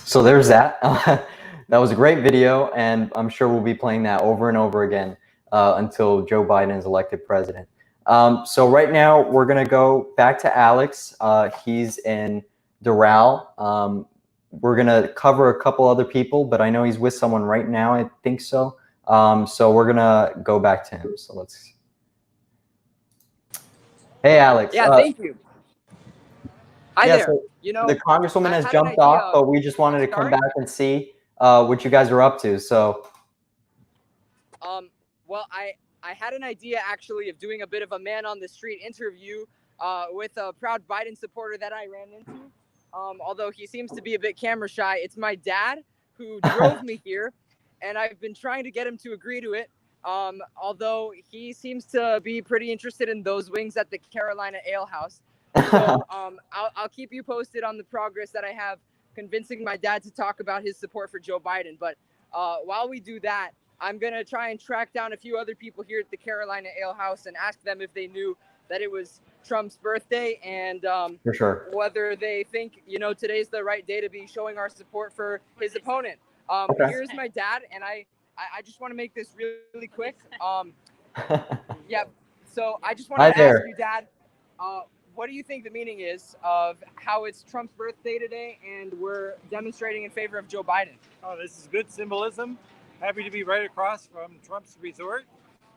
Speaker 5: So there's that. That was a great video, and I'm sure we'll be playing that over and over again until Joe Biden is elected president. So right now, we're going to go back to Alex. He's in Doral. We're going to cover a couple other people, but I know he's with someone right now. I think so. So we're going to go back to him. So let's... Hey, Alex.
Speaker 6: Yeah, thank you. Hi there.
Speaker 5: So
Speaker 6: You know,
Speaker 5: the Congresswoman has
Speaker 6: had an
Speaker 5: jumped off,
Speaker 6: idea-
Speaker 5: but we just wanted to come
Speaker 6: Sorry?
Speaker 5: back and see what you guys are up to. So...
Speaker 6: Well, I had an idea actually of doing a bit of a man on the street interview with a proud Biden supporter that I ran into. Although he seems to be a bit camera shy, it's my dad who drove me here, and I've been trying to get him to agree to it. Although he seems to be pretty interested in those wings at the Carolina Ale House. So I'll keep you posted on the progress that I have convincing my dad to talk about his support for Joe Biden. But while we do that, I'm going to try and track down a few other people here at the Carolina Ale House and ask them if they knew that it was Trump's birthday and
Speaker 5: For sure.
Speaker 6: whether they think, you know, today's the right day to be showing our support for his opponent.
Speaker 5: Okay.
Speaker 6: Here's my dad, and I just want to make this really quick. Yeah, so I just wanted to ask you, Dad, what do you think the meaning is of how it's Trump's birthday today and we're demonstrating in favor of Joe Biden?
Speaker 11: Oh, this is good symbolism. Happy to be right across from Trump's resort.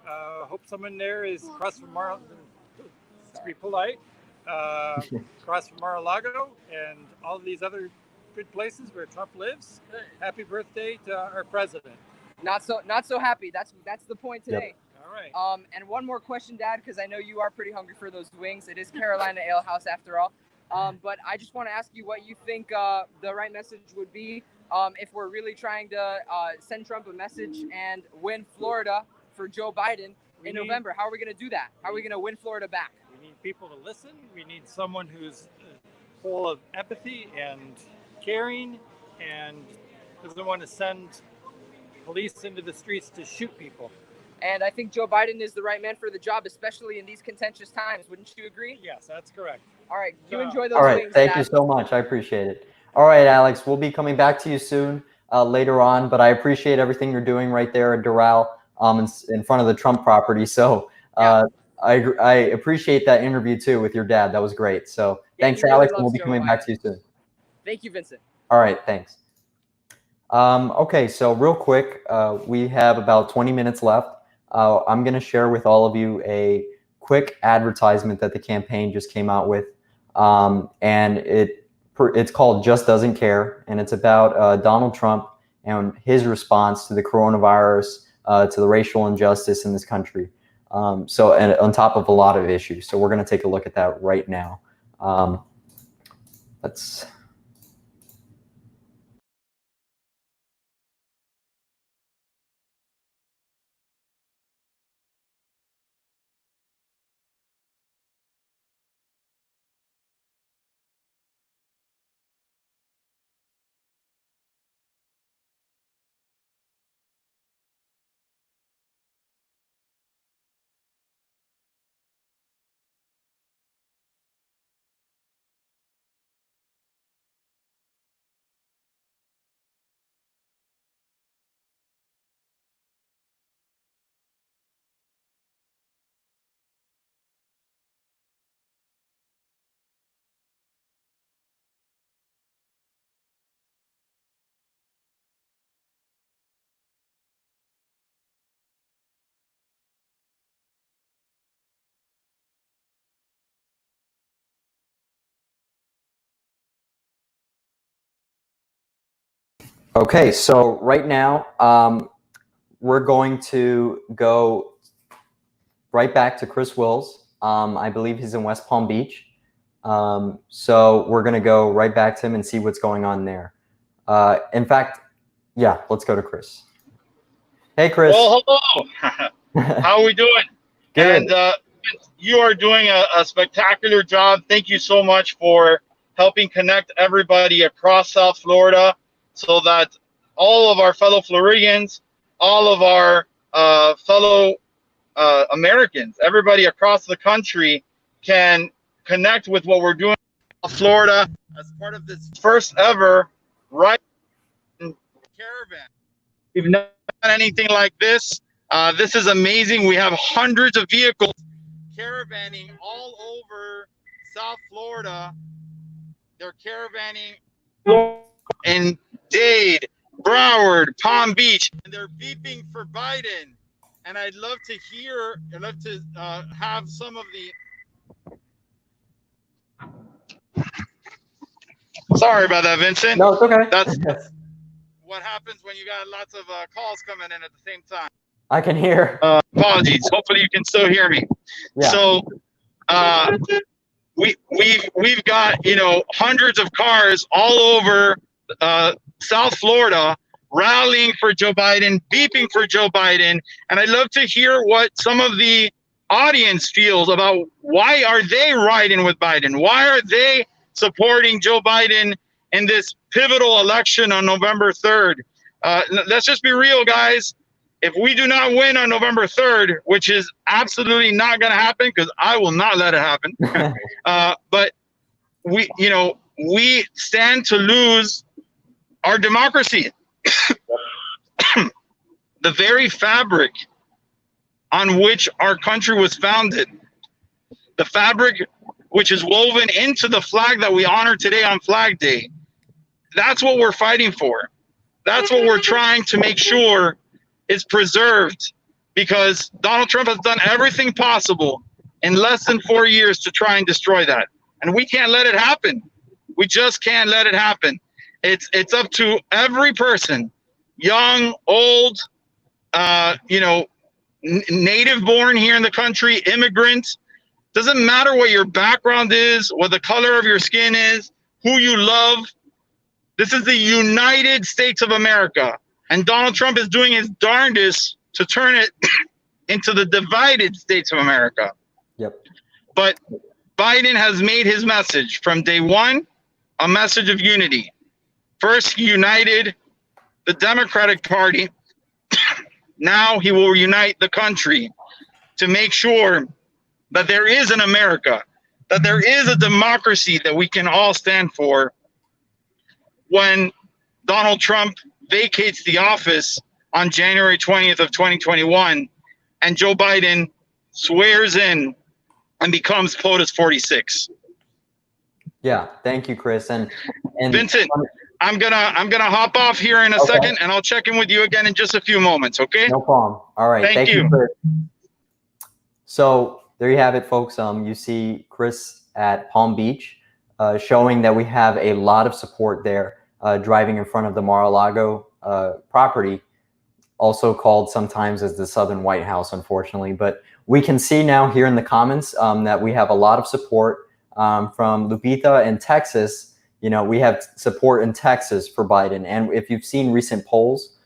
Speaker 11: Hope someone there is across from to be polite, across from Mar-a-Lago and all these other good places where Trump lives. Happy birthday to our president.
Speaker 6: Not so happy. That's the point today.
Speaker 11: Yep. All right.
Speaker 6: And one more question, Dad, because I know you are pretty hungry for those wings. It is Carolina Ale House after all. But I just want to ask you what you think the right message would be if we're really trying to send Trump a message and win Florida for Joe Biden in November. How are we going to do that? How are we going to win Florida back?
Speaker 11: We need people to listen. We need someone who's full of empathy and caring and doesn't want to send police into the streets to shoot people.
Speaker 6: And I think Joe Biden is the right man for the job, especially in these contentious times. Wouldn't you agree?
Speaker 11: Yes, that's correct.
Speaker 6: All right. You enjoy those
Speaker 5: All right.
Speaker 6: wings,
Speaker 5: Thank
Speaker 6: Dad.
Speaker 5: you so much. I appreciate it. All right, Alex, we'll be coming back to you soon later on, but I appreciate everything you're doing right there at Doral in front of the Trump property. So I appreciate that interview too with your dad. That was great. So thanks,
Speaker 6: really
Speaker 5: Alex, and we'll
Speaker 6: loves
Speaker 5: be
Speaker 6: Joe
Speaker 5: coming back to you soon.
Speaker 6: Thank you, Vincent.
Speaker 5: All right, thanks. Okay, so real quick, we have about 20 minutes left. I'm going to share with all of you a quick advertisement that the campaign just came out with, and it's called Just Doesn't Care, and it's about Donald Trump and his response to the coronavirus, to the racial injustice in this country. And on top of a lot of issues. So we're going to take a look at that right now. Let's Okay, so right now we're going to go right back to Chris Wills. I believe he's in West Palm Beach. So we're going to go right back to him and see what's going on there. In fact, yeah, let's go to Chris. Hey, Chris.
Speaker 9: Well, hello. How are we doing?
Speaker 5: Good.
Speaker 9: And you are doing a spectacular job. Thank you so much for helping connect everybody across South Florida so that all of our fellow Floridians, all of our fellow Americans, everybody across the country can connect with what we're doing in Florida as part of this first ever Ridin caravan. We've never done anything like this. This is amazing. We have hundreds of vehicles caravanning all over South Florida. They're caravanning in Dade, Broward, Palm Beach, and they're beeping for Biden. And I'd love to have some of the. Sorry about that, Vincent.
Speaker 5: No, it's okay.
Speaker 9: That's what happens when you got lots of calls coming in at the same time.
Speaker 5: I can hear.
Speaker 9: Apologies. Hopefully you can still hear me.
Speaker 5: Yeah.
Speaker 9: So we've got hundreds of cars all over South Florida rallying for Joe Biden, beeping for Joe Biden, and I'd love to hear what some of the audience feels about why are they riding with Biden? Why are they supporting Joe Biden in this pivotal election on November 3rd? Let's just be real, guys. If we do not win on November 3rd, which is absolutely not going to happen because I will not let it happen, but we stand to lose our democracy. The very fabric on which our country was founded, the fabric which is woven into the flag that we honor today on Flag Day, that's what we're fighting for. That's what we're trying to make sure is preserved, because Donald Trump has done everything possible in less than 4 years to try and destroy that. And we can't let it happen. We just can't let it happen. It's up to every person, young, old, native born here in the country, immigrant. Doesn't matter what your background is, what the color of your skin is, who you love. This is the United States of America. And Donald Trump is doing his darndest to turn it into the divided states of America.
Speaker 5: Yep.
Speaker 9: But Biden has made his message from day one a message of unity. First, he united the Democratic Party. Now he will unite the country to make sure that there is an America, that there is a democracy that we can all stand for when Donald Trump vacates the office on January 20th of 2021 and Joe Biden swears in and becomes POTUS 46.
Speaker 5: Yeah, thank you, Chris. And
Speaker 9: Vincent, I'm gonna hop off here in a second, and I'll check in with you again in just a few moments. Okay?
Speaker 5: No problem. All right.
Speaker 9: Thank you.
Speaker 5: Chris. So there you have it, folks. You see Chris at Palm Beach, showing that we have a lot of support there, driving in front of the Mar-a-Lago property, also called sometimes as the Southern White House, unfortunately. But we can see now here in the comments that we have a lot of support from Lupita in Texas. We have support in Texas for Biden. And if you've seen recent polls,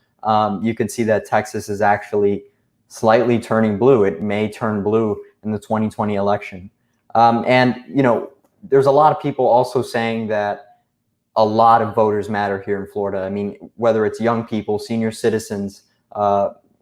Speaker 5: you can see that Texas is actually slightly turning blue. It may turn blue in the 2020 election. There's a lot of people also saying that a lot of voters matter here in Florida. I mean, whether it's young people, senior citizens,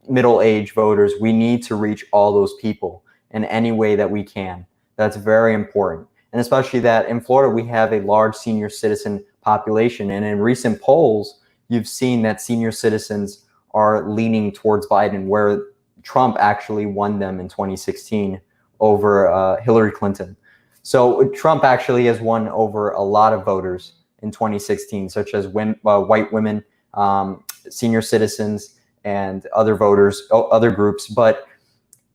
Speaker 5: middle-aged voters, we need to reach all those people in any way that we can. That's very important. And especially that in Florida, we have a large senior citizen population. And in recent polls, you've seen that senior citizens are leaning towards Biden, where Trump actually won them in 2016 over Hillary Clinton. So Trump actually has won over a lot of voters in 2016, such as white women, senior citizens, and other voters, other groups. But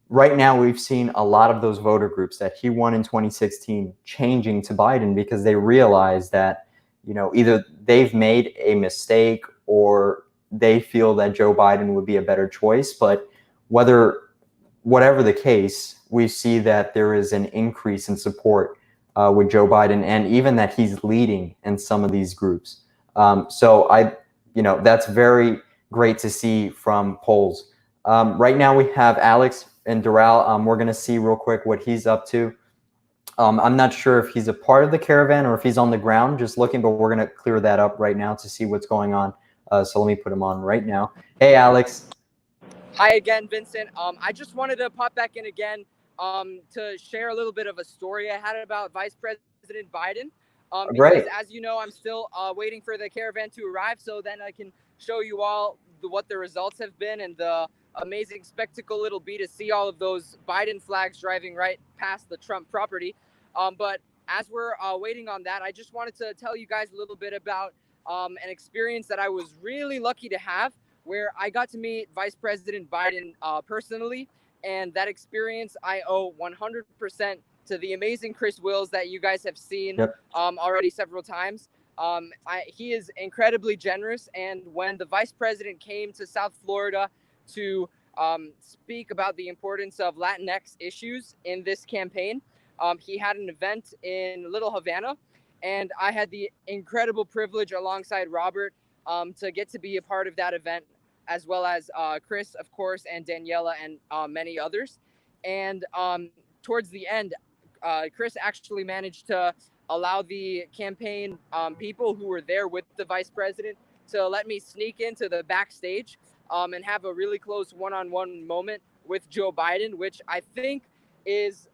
Speaker 5: right now, we've seen a lot of those voter groups that he won in 2016 changing to Biden because they realize that, either they've made a mistake or they feel that Joe Biden would be a better choice. But whatever the case, we see that there is an increase in support with Joe Biden, and even that he's leading in some of these groups. So that's very great to see from polls. Right now we have Alex and Doral. We're going to see real quick what he's up to. I'm not sure if he's a part of the caravan or if he's on the ground just looking, but we're going to clear that up right now to see what's going on. So let me put him on right now. Hey, Alex.
Speaker 6: Hi again, Vincent. I just wanted to pop back in again to share a little bit of a story I had about Vice President Biden. Because as you know, I'm still waiting for the caravan to arrive, so then I can show you all what the results have been and the amazing spectacle it'll be to see all of those Biden flags driving right past the Trump property. But as we're waiting on that, I just wanted to tell you guys a little bit about an experience that I was really lucky to have, where I got to meet Vice President Biden personally. And that experience I owe 100% to the amazing Chris Wills that you guys have seen already several times. He is incredibly generous. And when the vice president came to South Florida to speak about the importance of Latinx issues in this campaign, he had an event in Little Havana. And I had the incredible privilege alongside Robert to get to be a part of that event, as well as Chris, of course, and Daniela and many others. And towards the end, Chris actually managed to allow the campaign people who were there with the vice president to let me sneak into the backstage and have a really close one-on-one moment with Joe Biden, which I think is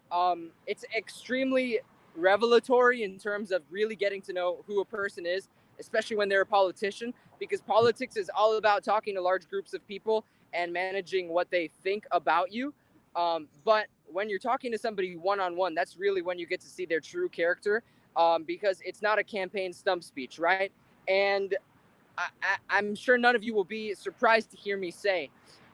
Speaker 6: it's extremely revelatory in terms of really getting to know who a person is, especially when they're a politician, because politics is all about talking to large groups of people and managing what they think about you. But when you're talking to somebody one-on-one, that's really when you get to see their true character, because it's not a campaign stump speech, right? And I'm sure none of you will be surprised to hear me say,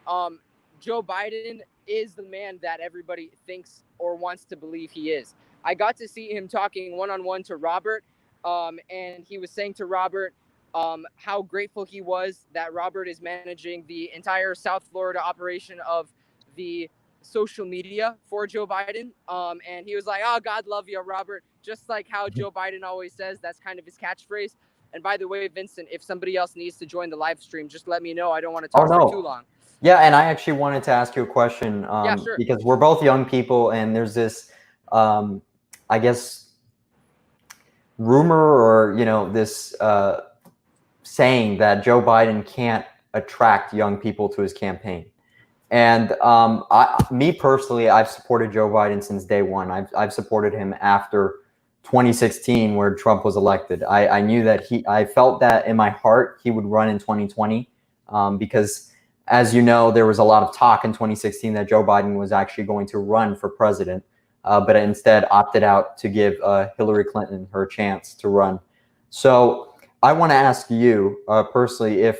Speaker 6: Joe Biden is the man that everybody thinks or wants to believe he is. I got to see him talking one-on-one to Robert, and he was saying to Robert how grateful he was that Robert is managing the entire South Florida operation of the social media for Joe Biden. And he was like, "Oh, God love you, Robert." Just like how Joe Biden always says, that's kind of his catchphrase. And by the way, Vincent, if somebody else needs to join the live stream, just let me know. I don't want to talk for too long.
Speaker 5: Yeah, and I actually wanted to ask you a question
Speaker 6: Sure.
Speaker 5: because we're both young people, and there's this, I guess, rumor or this saying that Joe Biden can't attract young people to his campaign. And me personally, I've supported Joe Biden since day one. I've supported him after 2016, where Trump was elected. I knew that I felt that in my heart he would run in 2020 because, as you know, there was a lot of talk in 2016 that Joe Biden was actually going to run for president, but instead opted out to give Hillary Clinton her chance to run. So I want to ask you personally, is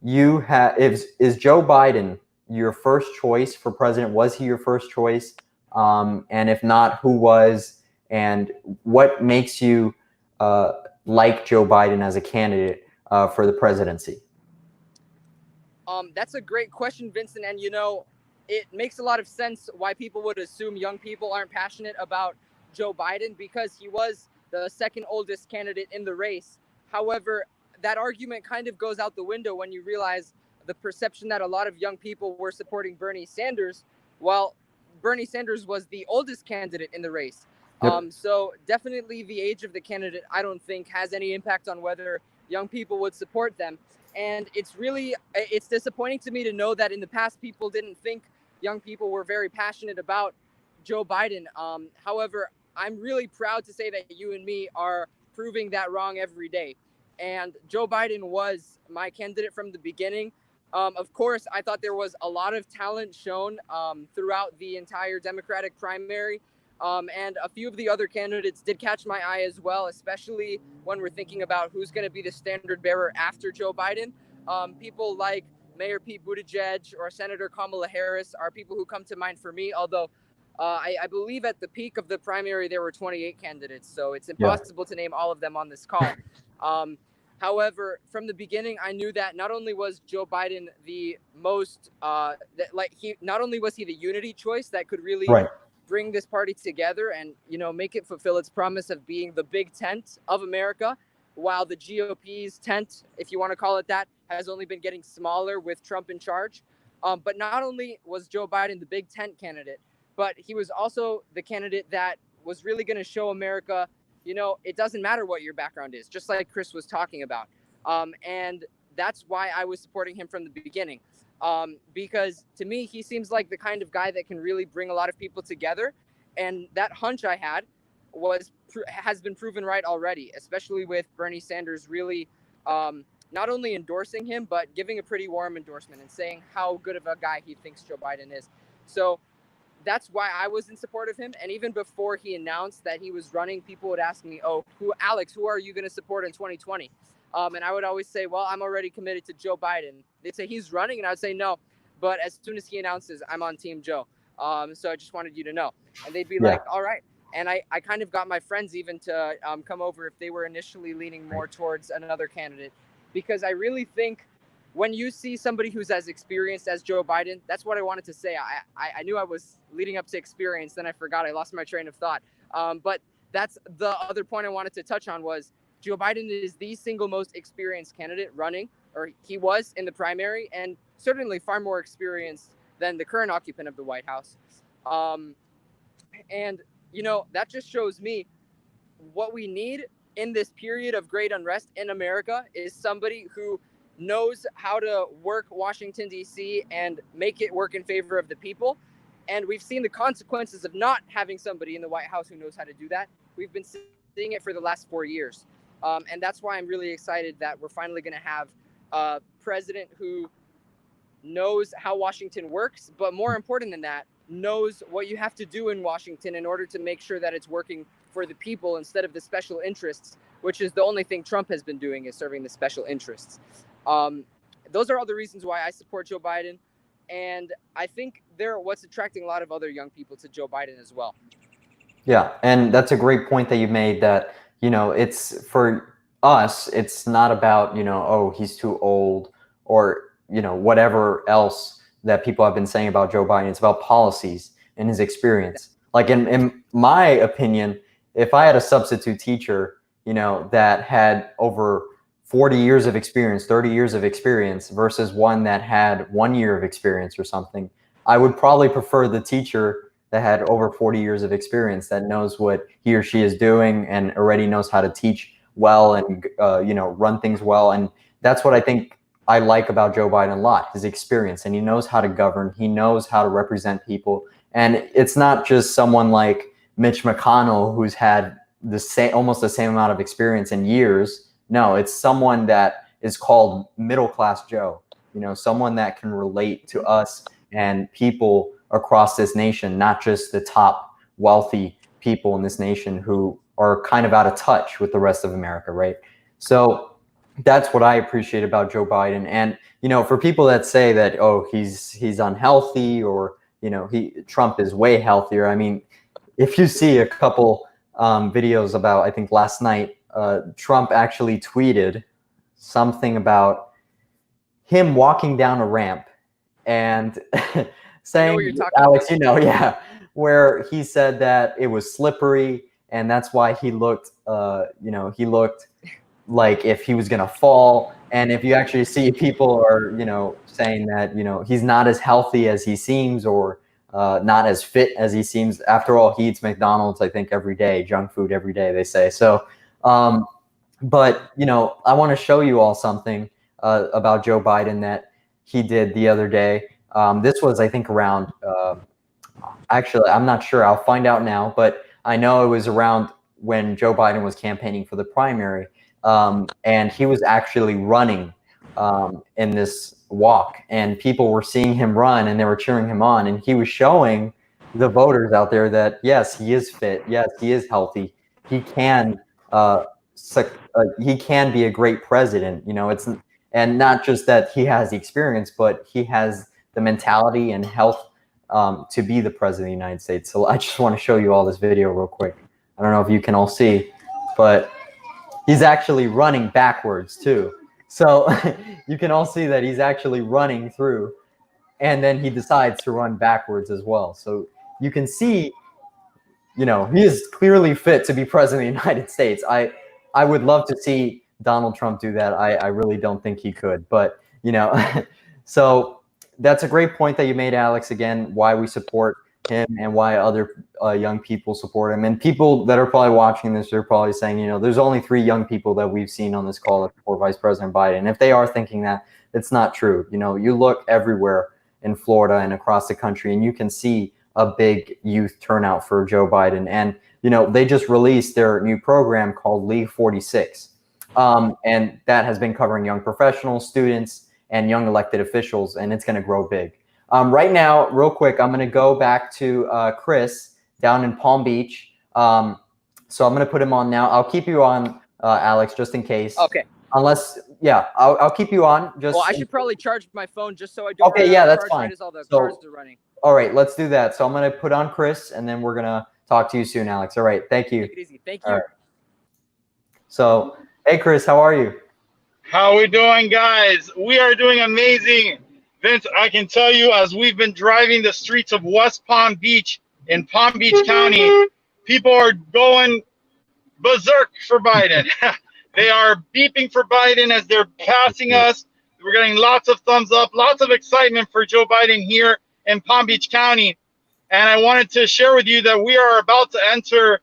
Speaker 5: Joe Biden your first choice for president? Was he your first choice? And if not, who was? And what makes you like Joe Biden as a candidate for the presidency?
Speaker 6: That's a great question, Vincent. And, it makes a lot of sense why people would assume young people aren't passionate about Joe Biden, because he was the second oldest candidate in the race. However, that argument kind of goes out the window when you realize the perception that a lot of young people were supporting Bernie Sanders, while Bernie Sanders was the oldest candidate in the race. Yep. So definitely the age of the candidate, I don't think, has any impact on whether young people would support them. And it's disappointing to me to know that in the past, people didn't think young people were very passionate about Joe Biden. However, I'm really proud to say that you and me are proving that wrong every day. And Joe Biden was my candidate from the beginning. Of course, I thought there was a lot of talent shown throughout the entire Democratic primary. And a few of the other candidates did catch my eye as well, especially when we're thinking about who's going to be the standard bearer after Joe Biden. People like Mayor Pete Buttigieg or Senator Kamala Harris are people who come to mind for me, although I believe at the peak of the primary, there were 28 candidates. So it's impossible to name all of them on this call. However, from the beginning, I knew that not only was Joe Biden the most, not only was he the unity choice that could really
Speaker 5: Right.
Speaker 6: bring this party together and, make it fulfill its promise of being the big tent of America, while the GOP's tent, if you want to call it that, has only been getting smaller with Trump in charge. But not only was Joe Biden the big tent candidate, but he was also the candidate that was really going to show America, it doesn't matter what your background is, just like Chris was talking about. And that's why I was supporting him from the beginning. Because to me, he seems like the kind of guy that can really bring a lot of people together. And that hunch I had has been proven right already, especially with Bernie Sanders really not only endorsing him, but giving a pretty warm endorsement and saying how good of a guy he thinks Joe Biden is. So that's why I was in support of him. And even before he announced that he was running, people would ask me, Alex, who are you going to support in 2020? And I would always say, well, I'm already committed to Joe Biden. They'd say he's running, and I would say no. But as soon as he announces, I'm on Team Joe. So I just wanted you to know. And they'd be like, all right. And I kind of got my friends even to come over if they were initially leaning more towards another candidate. Because I really think when you see somebody who's as experienced as Joe Biden, that's what I wanted to say. I knew I was leading up to experience, then I forgot. I lost my train of thought. But that's the other point I wanted to touch on was Joe Biden is the single most experienced candidate running, or he was in the primary, and certainly far more experienced than the current occupant of the White House. And, that just shows me what we need in this period of great unrest in America is somebody who knows how to work Washington, D.C. and make it work in favor of the people. And we've seen the consequences of not having somebody in the White House who knows how to do that. We've been seeing it for the last 4 years. And that's why I'm really excited that we're finally going to have a president who knows how Washington works, but more important than that, knows what you have to do in Washington in order to make sure that it's working for the people instead of the special interests, which is the only thing Trump has been doing is serving the special interests. Those are all the reasons why I support Joe Biden. And I think they're what's attracting a lot of other young people to Joe Biden as well.
Speaker 5: Yeah. And that's a great point that you made that, it's for us, it's not about, he's too old or, whatever else that people have been saying about Joe Biden. It's about policies and his experience. Like in my opinion, if I had a substitute teacher, that had over 40 years of experience, 30 years of experience versus one that had 1 year of experience or something, I would probably prefer the teacher that had over 40 years of experience that knows what he or she is doing and already knows how to teach well and, run things well. And that's what I think I like about Joe Biden a lot, his experience, and he knows how to govern. He knows how to represent people. And it's not just someone like Mitch McConnell who's had almost the same amount of experience in years. No, it's someone that is called middle-class Joe, someone that can relate to us and people across this nation, not just the top wealthy people in this nation who are kind of out of touch with the rest of America, right? So that's what I appreciate about Joe Biden. And, for people that say that, he's unhealthy or, Trump is way healthier. I mean, if you see a couple videos about, I think last night, Trump actually tweeted something about him walking down a ramp and saying, Alex, where he said that it was slippery and that's why he looked, he looked like if he was going to fall. And if you actually see people are, saying that, he's not as healthy as he seems or not as fit as he seems. After all, he eats McDonald's, I think, every day, junk food every day, they say. So, but, I want to show you all something about Joe Biden that he did the other day. This was, I think, around, actually, I'm not sure. I'll find out now. But I know it was around when Joe Biden was campaigning for the primary. And he was actually running in this walk. And people were seeing him run and they were cheering him on. And he was showing the voters out there that, yes, he is fit. Yes, he is healthy. He can be a great president. And not just that he has the experience, but he has the mentality and health to be the president of the United States. So I just want to show you all this video real quick. I don't know if you can all see, but he's actually running backwards too. So you can all see that he's actually running through, and then he decides to run backwards as well. So you can see, you know, he is clearly fit to be president of the United States. I would love to see Donald Trump do that. I really don't think he could, but you know, so that's a great point that you made, Alex. Again, why we support him and why other young people support him. And people that are probably watching this are probably saying, you know, there's only 3 young people that we've seen on this call that support Vice President Biden. If they are thinking that, it's not true. You know, you look everywhere in Florida and across the country, and you can see a big youth turnout for Joe Biden. And, you know, they just released their new program called League 46. And that has been covering young professionals, students, and young elected officials, and it's going to grow big. Right now, real quick, I'm going to go back to Chris down in Palm Beach. So I'm going to put him on now. I'll keep you on, Alex, just in case.
Speaker 6: Okay.
Speaker 5: Unless, yeah, I'll keep you on. Just.
Speaker 6: Well, I should probably charge my phone just so I don't.
Speaker 5: Okay, yeah, that's fine.
Speaker 6: Right as all the cars are running.
Speaker 5: All right, let's do that. So I'm going to put on Chris, and then we're going to talk to you soon, Alex. All right, thank you.
Speaker 6: Take it easy. Thank you.
Speaker 5: Right. So, hey, Chris, how are you?
Speaker 9: How we doing, guys? We are doing amazing. Vince, I can tell you, as we've been driving the streets of West Palm Beach in Palm Beach County, people are going berserk for Biden. They are beeping for Biden as they're passing us. We're getting lots of thumbs up, lots of excitement for Joe Biden here in Palm Beach County. And I wanted to share with you that we are about to enter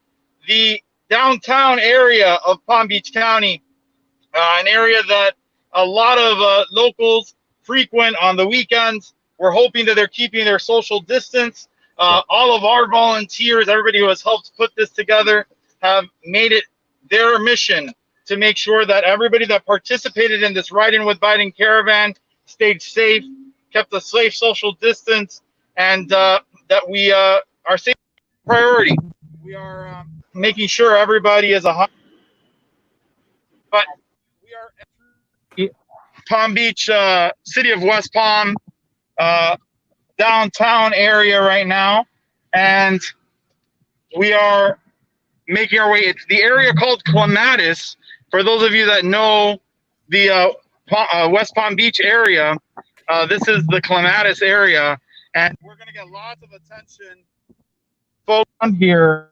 Speaker 9: the downtown area of Palm Beach County, an area that a lot of locals frequent on the weekends. We're hoping that they're keeping their social distance. All of our volunteers, everybody who has helped put this together, have made it their mission to make sure that everybody that participated in this Ridin with Biden caravan stayed safe, kept a safe social distance, and that we are safe priority. We are making sure everybody is but we are at Palm Beach, city of West Palm, downtown area right now, and we are making our way. It's the area called Clematis. For those of you that know the West Palm Beach area, this is the Clematis area, and we're going to get lots of attention folks on here.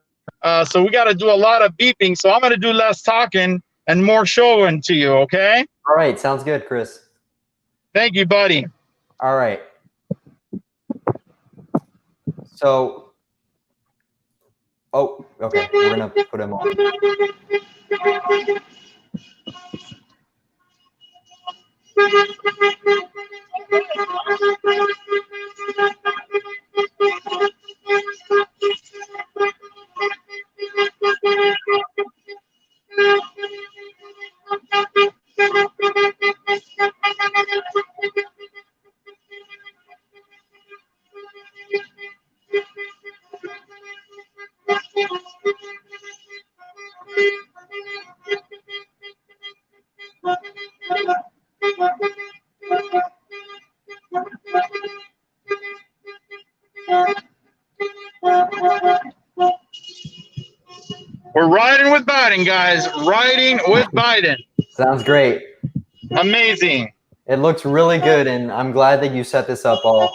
Speaker 9: So we got to do a lot of beeping. So I'm going to do less talking and more showing to you, okay?
Speaker 5: All right, sounds good, Chris.
Speaker 9: Thank you, buddy.
Speaker 5: All right. So, oh, okay, we're going to put him on.
Speaker 9: We're riding with Biden, guys. Riding with Biden.
Speaker 5: Sounds great.
Speaker 9: Amazing.
Speaker 5: It looks really good, and I'm glad that you set this up all,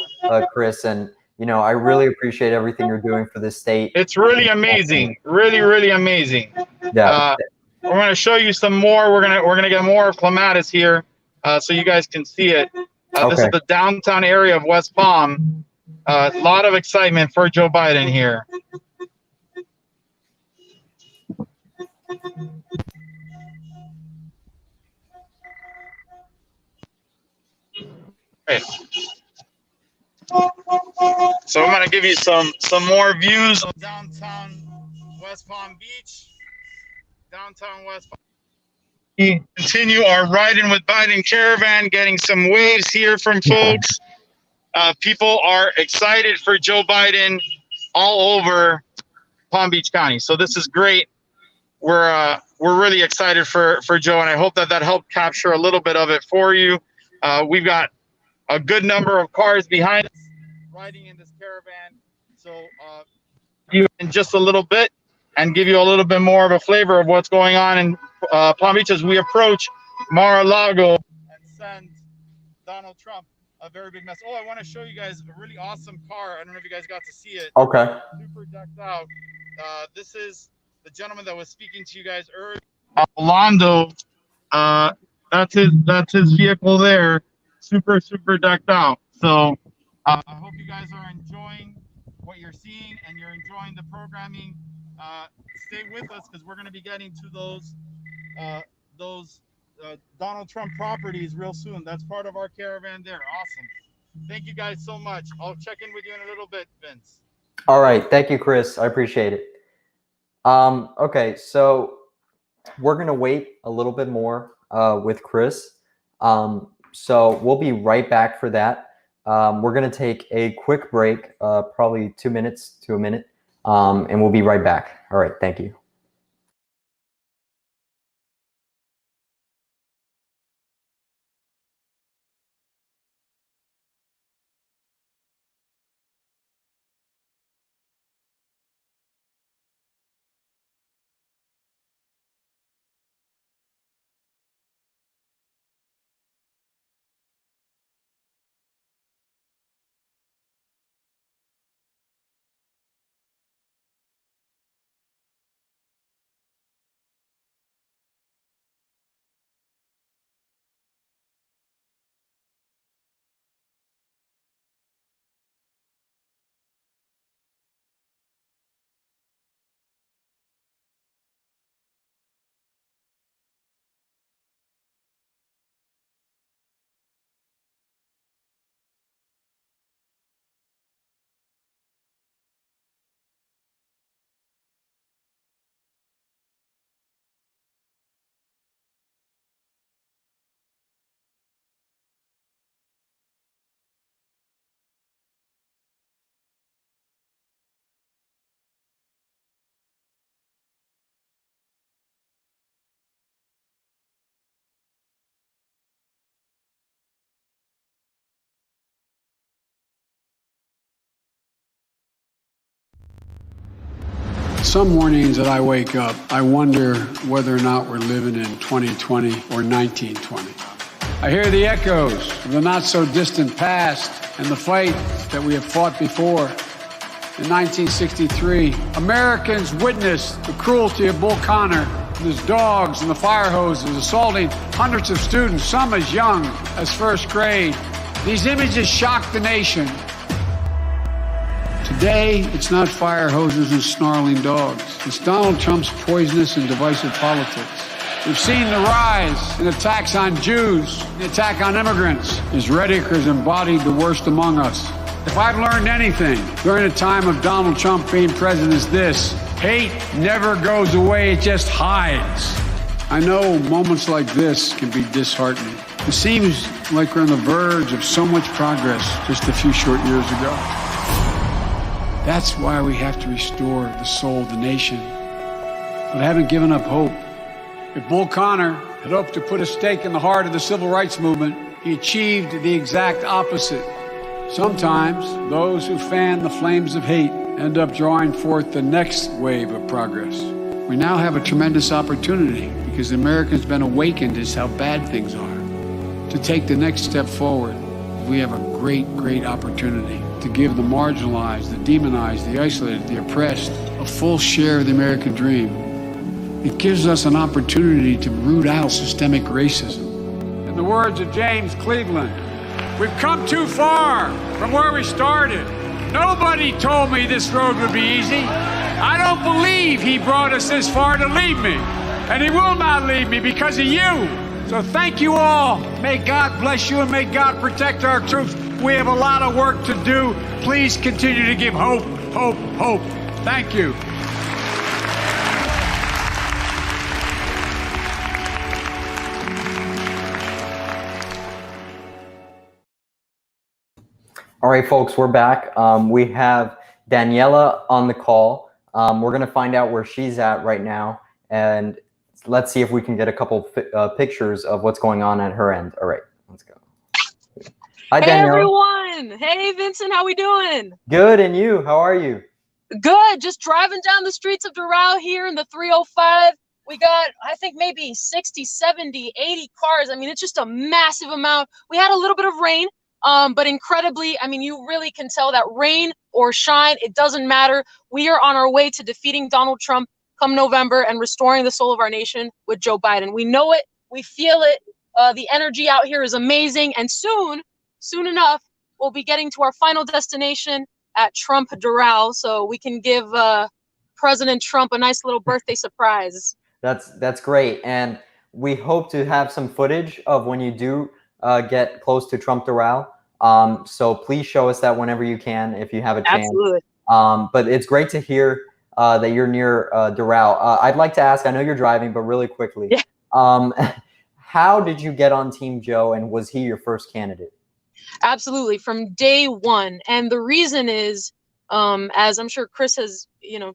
Speaker 5: Chris. And you know, I really appreciate everything you're doing for this state.
Speaker 9: It's really amazing. Really, really amazing.
Speaker 5: Yeah.
Speaker 9: We're going to show you some more. We're gonna get more of Clematis here, so you guys can see it. This is the downtown area of West Palm. A lot of excitement for Joe Biden here. Okay. So I'm going to give you some more views of downtown West Palm Beach. Downtown West Palm. We continue our Ridin with Biden caravan, getting some waves here from folks. People are excited for Joe Biden all over Palm Beach County. So this is great. We're really excited for Joe, and I hope that helped capture a little bit of it for you. We've got a good number of cars behind us riding in this caravan. So you in just a little bit and give you a little bit more of a flavor of what's going on Palm Beach as we approach Mar-a-Lago and send Donald Trump a very big mess. Oh, I want to show you guys a really awesome car. I don't know if you guys got to see it.
Speaker 5: Okay.
Speaker 9: Super decked out. This is the gentleman that was speaking to you guys earlier. Orlando. That's his vehicle there. Super decked out. So I hope you guys are enjoying what you're seeing and you're enjoying the programming. Stay with us because we're going to be getting to those Donald Trump properties real soon. That's part of our caravan there. Awesome. Thank you guys so much. I'll check in with you in a little bit, Vince.
Speaker 5: All right. Thank you, Chris. I appreciate it. Okay, so we're going to wait a little bit more with Chris. So we'll be right back for that. We're going to take a quick break, probably 2 minutes to a minute, and we'll be right back. All right. Thank you.
Speaker 2: Some mornings that I wake up, I wonder whether or not we're living in 2020 or 1920. I hear the echoes of the not-so-distant past and the fight that we have fought before. In 1963, Americans witnessed the cruelty of Bull Connor and his dogs and the fire hoses assaulting hundreds of students, some as young as first grade. These images shocked the nation. Today, it's not fire hoses and snarling dogs. It's Donald Trump's poisonous and divisive politics. We've seen the rise in attacks on Jews, the attack on immigrants. His rhetoric has embodied the worst among us. If I've learned anything during the time of Donald Trump being president, is this: hate never goes away, it just hides. I know moments like this can be disheartening. It seems like we're on the verge of so much progress just a few short years ago. That's why we have to restore the soul of the nation. But I haven't given up hope. If Bull Connor had hoped to put a stake in the heart of the civil rights movement, he achieved the exact opposite. Sometimes those who fan the flames of hate end up drawing forth the next wave of progress. We now have a tremendous opportunity because the Americans have been awakened as how bad things are. To take the next step forward, we have a great opportunity to give the marginalized, the demonized, the isolated, the oppressed a full share of the American dream. It gives us an opportunity to root out systemic racism. In the words of James Cleveland, we've come too far from where we started. Nobody told me this road would be easy. I don't believe he brought us this far to leave me. And he will not leave me because of you. So thank you all. May God bless you and may God protect our troops. We have a lot of work to do. Please continue to give hope, hope, hope. Thank you.
Speaker 5: All right, folks, we're back. We have Daniela on the call. We're going to find out where she's at right now, and let's see if we can get a couple pictures of what's going on at her end. All right, let's go. Hi,
Speaker 12: Hey
Speaker 5: Daniela.
Speaker 12: everyone! Hey Vincent, how we doing?
Speaker 5: Good, and you? How are you?
Speaker 12: Good. Just driving down the streets of Doral here in the 305 We got, I think, maybe 60, 70, 80 cars. I mean, it's just a massive amount. We had a little bit of rain, but incredibly, I mean, you really can tell that rain or shine, it doesn't matter. We are on our way to defeating Donald Trump come November and restoring the soul of our nation with Joe Biden. We know it. We feel it. The energy out here is amazing. And soon enough, we'll be getting to our final destination at Trump Doral, so we can give President Trump a nice little birthday surprise.
Speaker 5: That's great. And we hope to have some footage of when you do get close to Trump Doral. So please show us that whenever you can, if you have a chance.
Speaker 12: Absolutely.
Speaker 5: But it's great to hear that you're near Doral. I'd like to ask, I know you're driving, but really quickly,
Speaker 12: yeah.
Speaker 5: How did you get on Team Joe, and was he your first candidate?
Speaker 12: Absolutely, from day one. And the reason is, as I'm sure Chris has,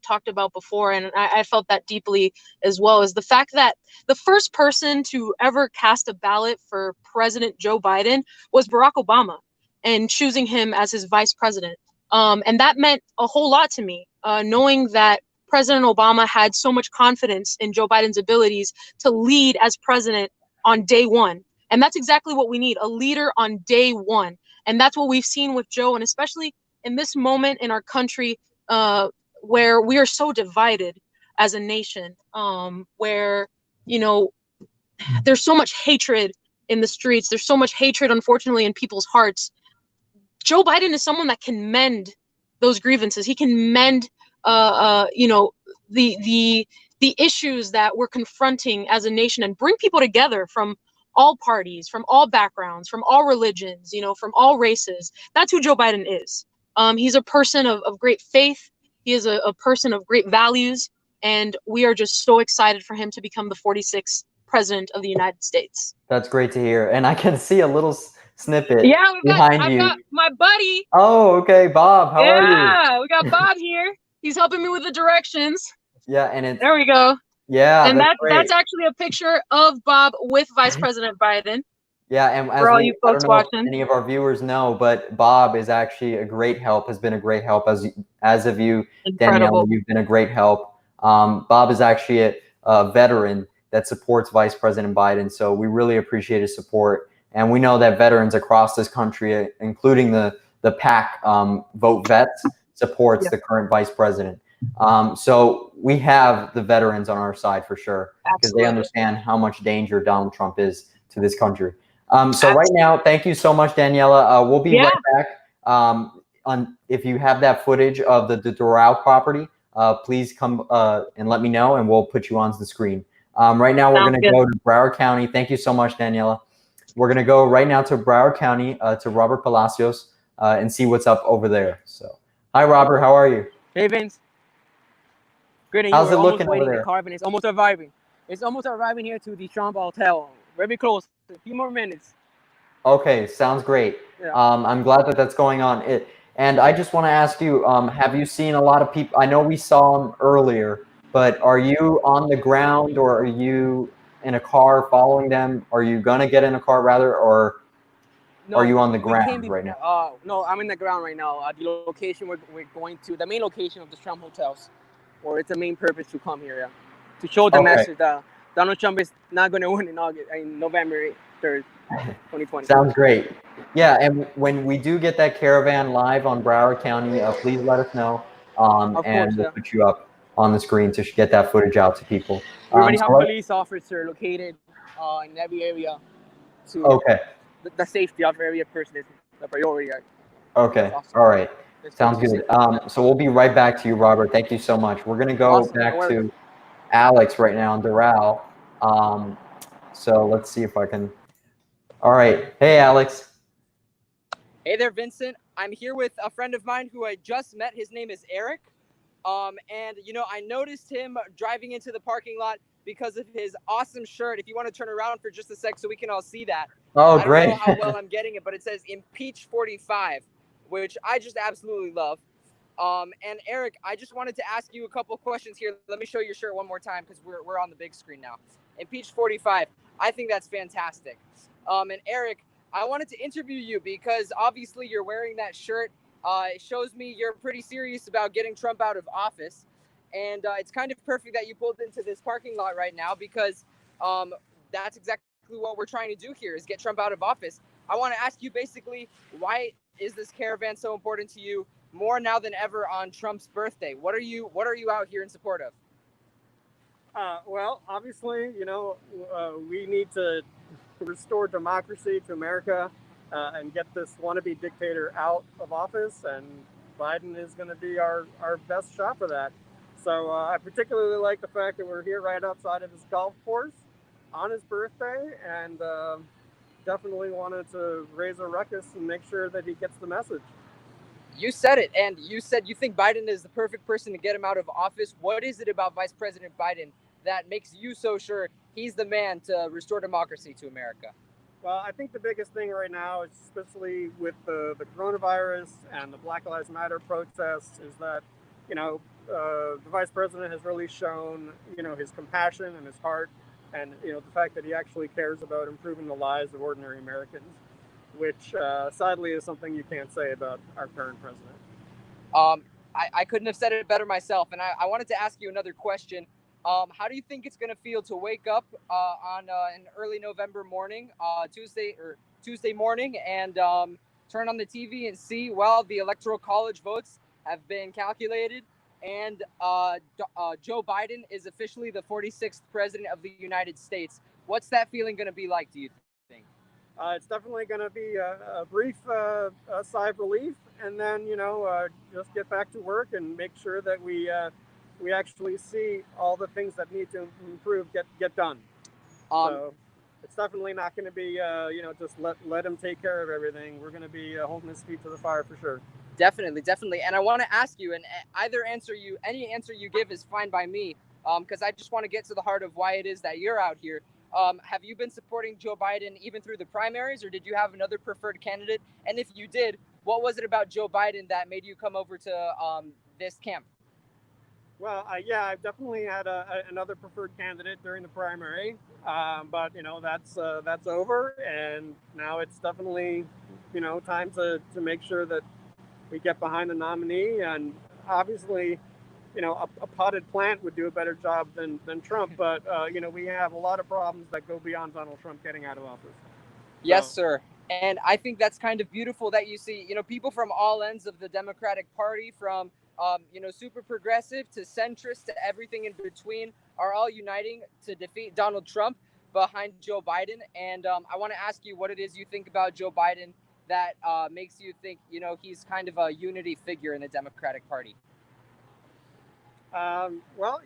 Speaker 12: talked about before, and I felt that deeply as well, is the fact that the first person to ever cast a ballot for President Joe Biden was Barack Obama, and choosing him as his vice president. And that meant a whole lot to me, knowing that President Obama had so much confidence in Joe Biden's abilities to lead as president on day one. And that's exactly what we need, a leader on day one. And that's what we've seen with Joe, and especially in this moment in our country where we are so divided as a nation, where, there's so much hatred in the streets. There's so much hatred, unfortunately, in people's hearts. Joe Biden is someone that can mend those grievances. He can mend, the issues that we're confronting as a nation and bring people together from all parties, from all backgrounds, from all religions, from all races. That's who Joe Biden is. He's a person of great faith. He is a person of great values. And we are just so excited for him to become the 46th president of the United States.
Speaker 5: That's great to hear. And I can see a little snippet
Speaker 12: behind
Speaker 5: you.
Speaker 12: I've got my buddy.
Speaker 5: Oh, okay. Bob, how are you?
Speaker 12: Yeah, we got Bob here. He's helping me with the directions.
Speaker 5: Yeah, and
Speaker 12: there we go.
Speaker 5: Yeah,
Speaker 12: and that's actually a picture of Bob with Vice President Biden.
Speaker 5: Yeah, and as
Speaker 12: for all you folks
Speaker 5: I don't know
Speaker 12: watching,
Speaker 5: if any of our viewers know, but Bob is actually a great help. Has been a great help as of you,
Speaker 12: Incredible.
Speaker 5: Daniela. You've been a great help. Bob is actually a veteran that supports Vice President Biden, so we really appreciate his support. And we know that veterans across this country, including the PAC, Vote Vets, supports the current Vice President. So we have the veterans on our side for sure, because they understand how much danger Donald Trump is to this country. So right now, thank you so much, Daniela. We'll be right back. If you have that footage of the Doral property, please come and let me know, and we'll put you on the screen. Right now, we're going to go to Broward County. Thank you so much, Daniela. We're going to go right now to Broward County, to Robert Palacios, and see what's up over there. So, hi, Robert. How are you?
Speaker 6: Hey, Vince. Good.
Speaker 5: How's it looking over there?
Speaker 6: CARAVAN. It's almost arriving. It's almost arriving here to the Trump Hotel. Very close. A few more minutes.
Speaker 5: Okay, sounds great.
Speaker 6: Yeah.
Speaker 5: I'm glad that that's going on. And I just want to ask you, have you seen a lot of people? I know we saw them earlier, but are you on the ground, or are you in a car following them? Are you going to get in a car rather, or are you on the ground right now?
Speaker 6: No, I'm in the ground right now. The location we're going to, the main location of the Trump hotels, or it's the main purpose to come here, to show the message that Donald Trump is not going to win in November 3rd, 2020.
Speaker 5: Sounds great. Yeah, and when we do get that caravan live on Broward County, please let us know, and we'll put you up on the screen to get that footage out to people.
Speaker 6: We already have police officers located in every area to the safety of every person is the priority.
Speaker 5: Okay, all right. Sounds good. So we'll be right back to you, Robert. Thank you so much. We're going to go back to Alex right now in Doral. So let's see if I can. All right. Hey, Alex.
Speaker 6: Hey there, Vincent. I'm here with a friend of mine who I just met. His name is Eric. And, I noticed him driving into the parking lot because of his awesome shirt. If you want to turn around for just a sec so we can all see that.
Speaker 5: Oh, great.
Speaker 6: I don't know how well I'm getting it, but it says Impeach 45, which I just absolutely love. And Eric, I just wanted to ask you a couple of questions here. Let me show your shirt one more time because we're on the big screen now. Impeach 45. I think that's fantastic. And Eric, I wanted to interview you because obviously you're wearing that shirt. It shows me you're pretty serious about getting Trump out of office. And it's kind of perfect that you pulled into this parking lot right now because that's exactly what we're trying to do here is get Trump out of office. I want to ask you basically, why is this caravan so important to you more now than ever on Trump's birthday? What are you out here in support of?
Speaker 11: Well, obviously, we need to restore democracy to America and get this wannabe dictator out of office. And Biden is going to be our best shot for that. So I particularly like the fact that we're here right outside of his golf course on his birthday, and definitely wanted to raise a ruckus and make sure that he gets the message.
Speaker 6: You said it, and you said you think Biden is the perfect person to get him out of office. What is it about Vice President Biden that makes you so sure he's the man to restore democracy to America?
Speaker 11: Well, I think the biggest thing right now, especially with the coronavirus and the Black Lives Matter protests, is that, the vice president has really shown, his compassion and his heart, and, the fact that he actually cares about improving the lives of ordinary Americans, which sadly is something you can't say about our current president.
Speaker 6: I couldn't have said it better myself. And I wanted to ask you another question. How do you think it's going to feel to wake up on an early November morning, Tuesday morning, and turn on the TV and see, well, the Electoral College votes have been calculated, and Joe Biden is officially the 46th president of the United States? What's that feeling going to be like, do you think?
Speaker 11: It's definitely going to be a brief sigh of relief, and then, just get back to work and make sure that we actually see all the things that need to improve get done. So it's definitely not going to be, just let him take care of everything. We're going to be holding his feet to the fire for sure.
Speaker 6: Definitely. And I want to ask you, and any answer you give is fine by me, because I just want to get to the heart of why it is that you're out here. Have you been supporting Joe Biden even through the primaries, or did you have another preferred candidate? And if you did, what was it about Joe Biden that made you come over to this camp?
Speaker 11: Well, I've definitely had another preferred candidate during the primary, but that's over, and now it's definitely time to make sure that we get behind the nominee. And obviously, a potted plant would do a better job than Trump, but we have a lot of problems that go beyond Donald Trump getting out of office.
Speaker 6: Yes, sir. And I think that's kind of beautiful that you see, people from all ends of the Democratic Party, from super progressive to centrist to everything in between, are all uniting to defeat Donald Trump behind Joe Biden. And I want to ask you what it is you think about Joe Biden that makes you think, he's kind of a unity figure in the Democratic Party.
Speaker 11: Well,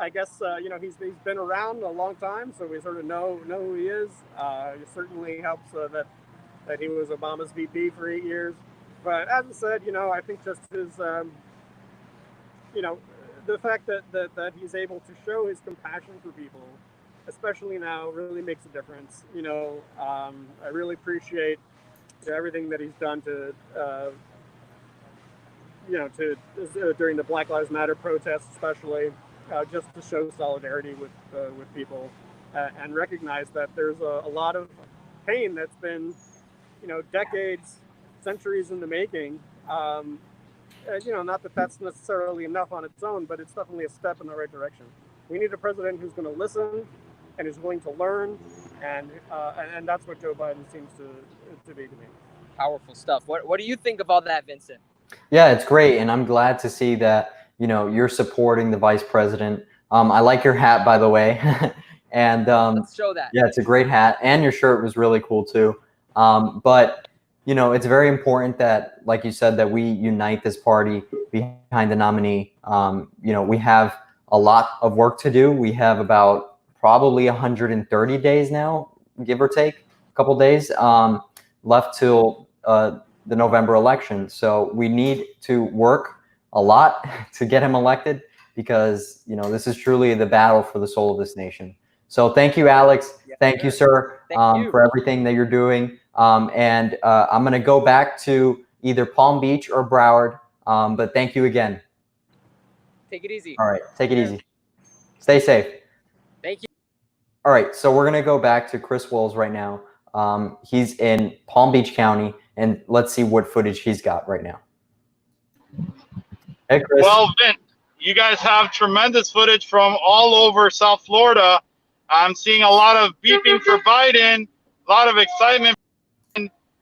Speaker 11: I guess, he's been around a long time, so we sort of know who he is. It certainly helps that he was Obama's VP for 8 years. But as I said, I think just his, the fact that he's able to show his compassion for people, especially now, really makes a difference. I really appreciate everything that he's done to during the Black Lives Matter protests, especially, just to show solidarity with people and recognize that there's a lot of pain that's been, decades, centuries in the making. Not that that's necessarily enough on its own, but it's definitely a step in the right direction. We need a president who's going to listen and is willing to learn, and that's what Joe Biden seems to be to me.
Speaker 6: Powerful stuff. What do you think of all that, Vincent?
Speaker 5: Yeah, it's great, and I'm glad to see that you're supporting the vice president. I like your hat, by the way, and
Speaker 6: let's show that.
Speaker 5: Yeah, it's a great hat, and your shirt was really cool too. But it's very important that, like you said, that we unite this party behind the nominee. We have a lot of work to do. We have about probably 130 days now, give or take, a couple days left till the November election. So we need to work a lot to get him elected, because this is truly the battle for the soul of this nation. So thank you, Alex. Thank you, sir, for everything that you're doing. And I'm going to go back to either Palm Beach or Broward, but thank you again.
Speaker 6: Take it easy.
Speaker 5: All right, take it easy. Stay safe.
Speaker 6: Thank you.
Speaker 5: All right, so we're going to go back to Chris Wills right now. He's in Palm Beach County, and let's see what footage he's got right now. Hey, Chris.
Speaker 9: Well, Vince, you guys have tremendous footage from all over South Florida. I'm seeing a lot of beeping for Biden, a lot of excitement.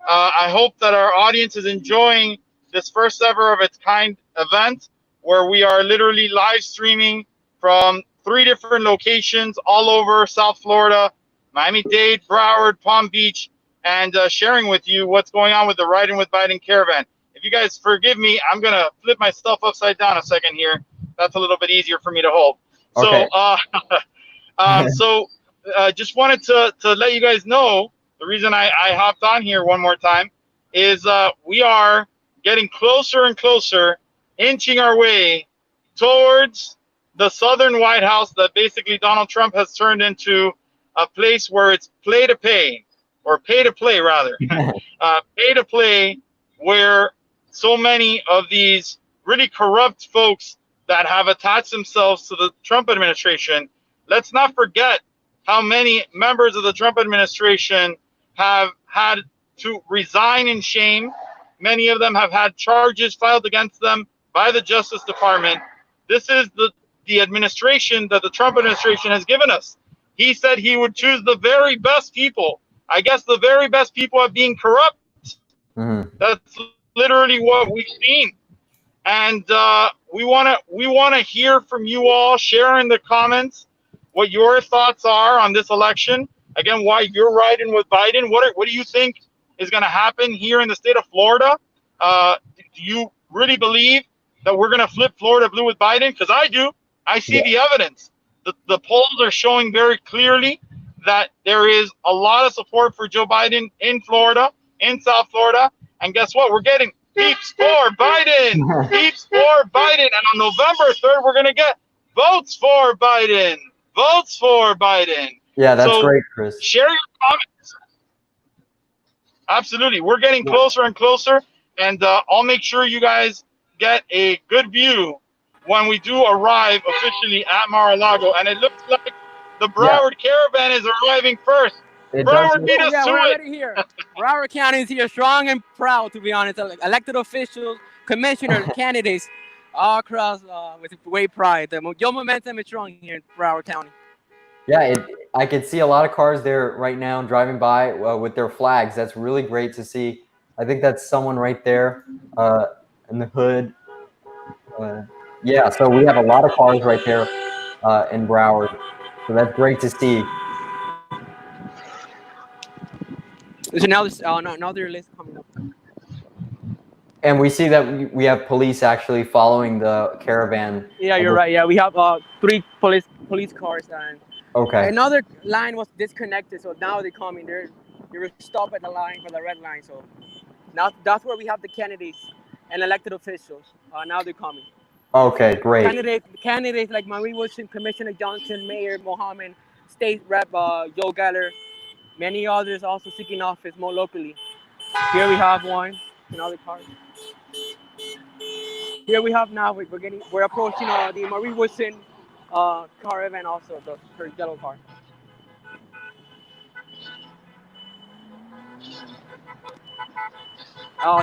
Speaker 9: I hope that our audience is enjoying this first ever of its kind event where we are literally live streaming from 3 different locations all over South Florida, Miami-Dade, Broward, Palm Beach, and sharing with you what's going on with the Ridin with Biden caravan. If you guys forgive me, I'm going to flip my stuff upside down a second here. That's a little bit easier for me to hold.
Speaker 5: Okay.
Speaker 9: So, just wanted to let you guys know, the reason I hopped on here one more time is we are getting closer and closer, inching our way towards the southern White House that basically Donald Trump has turned into a place where it's play to pay, or pay to play rather. Pay to play, where so many of these really corrupt folks that have attached themselves to the Trump administration. Let's not forget how many members of the Trump administration have had to resign in shame. Many of them have had charges filed against them by the Justice Department. This is the administration that the Trump administration has given us. He said he would choose the very best people. I guess the very best people at being corrupt. That's literally what we've seen. And we want to hear from you all. Share in the comments what your thoughts are on this election. Again, why you're riding with Biden. What do you think is going to happen here in the state of Florida? Do you really believe that we're going to flip Florida blue with Biden? Because I do. I see the evidence. The polls are showing very clearly that there is a lot of support for Joe Biden in Florida, in South Florida. And guess what? We're getting beeps for Biden. Beeps for Biden. And on November 3rd, we're going to get votes for Biden. Votes for Biden.
Speaker 5: Yeah, that's great, Chris.
Speaker 9: Share your comments. Absolutely. We're getting closer and closer. And I'll make sure you guys get a good view when we do arrive officially at Mar-a-Lago. And it looks like the Broward Caravan is arriving first. Broward beat us to
Speaker 6: we're
Speaker 9: it.
Speaker 6: already here. Broward County is here, strong and proud, to be honest. Elected officials, commissioners, candidates, all across with great pride. Your momentum is strong here in Broward County.
Speaker 5: Yeah, I could see a lot of cars there right now driving by with their flags. That's really great to see. I think that's someone right there in the hood. Yeah, so we have a lot of cars right there in Broward. So that's great to see.
Speaker 6: There's another list coming up.
Speaker 5: And we see that we have police actually following the caravan.
Speaker 6: Yeah, you're right. Yeah, we have 3 police cars, and another line was disconnected. So now they're coming. They were stopped at the line for the red line. So now that's where we have the candidates and elected officials. Now they're coming.
Speaker 5: Okay, great.
Speaker 6: Candidates like Marie Wilson, Commissioner Johnson, Mayor Mohammed, State Rep Joe Geller, many others also seeking office more locally. Here we have one, another car. Here we have now, we're approaching the Marie Wilson caravan also, her yellow car.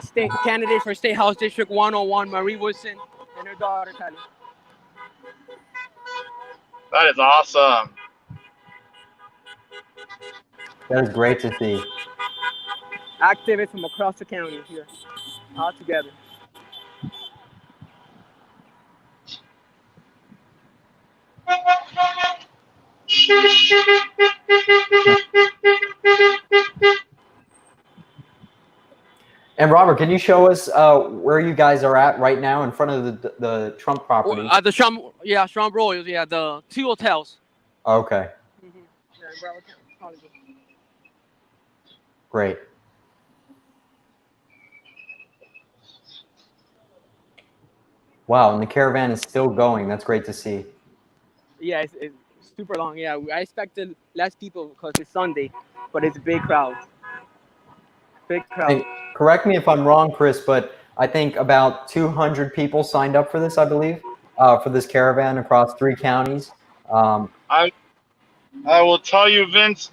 Speaker 6: State candidate for State House District 101, Marie Wilson, and her daughter, Kelly.
Speaker 9: That is awesome.
Speaker 5: That is great to see.
Speaker 6: Activists from across the county here, all together.
Speaker 5: And Robert, can you show us where you guys are at right now in front of the Trump property?
Speaker 6: The Trump Royals, the 2 hotels.
Speaker 5: Okay. Great. Wow, and the caravan is still going. That's great to see.
Speaker 6: Yeah, it's super long. Yeah, I expected less people because it's Sunday, but it's a big crowd. Big crowd.
Speaker 5: And correct me if I'm wrong, Chris, but I think about 200 people signed up for this, I believe, for this caravan across 3 counties.
Speaker 9: I will tell you, Vince,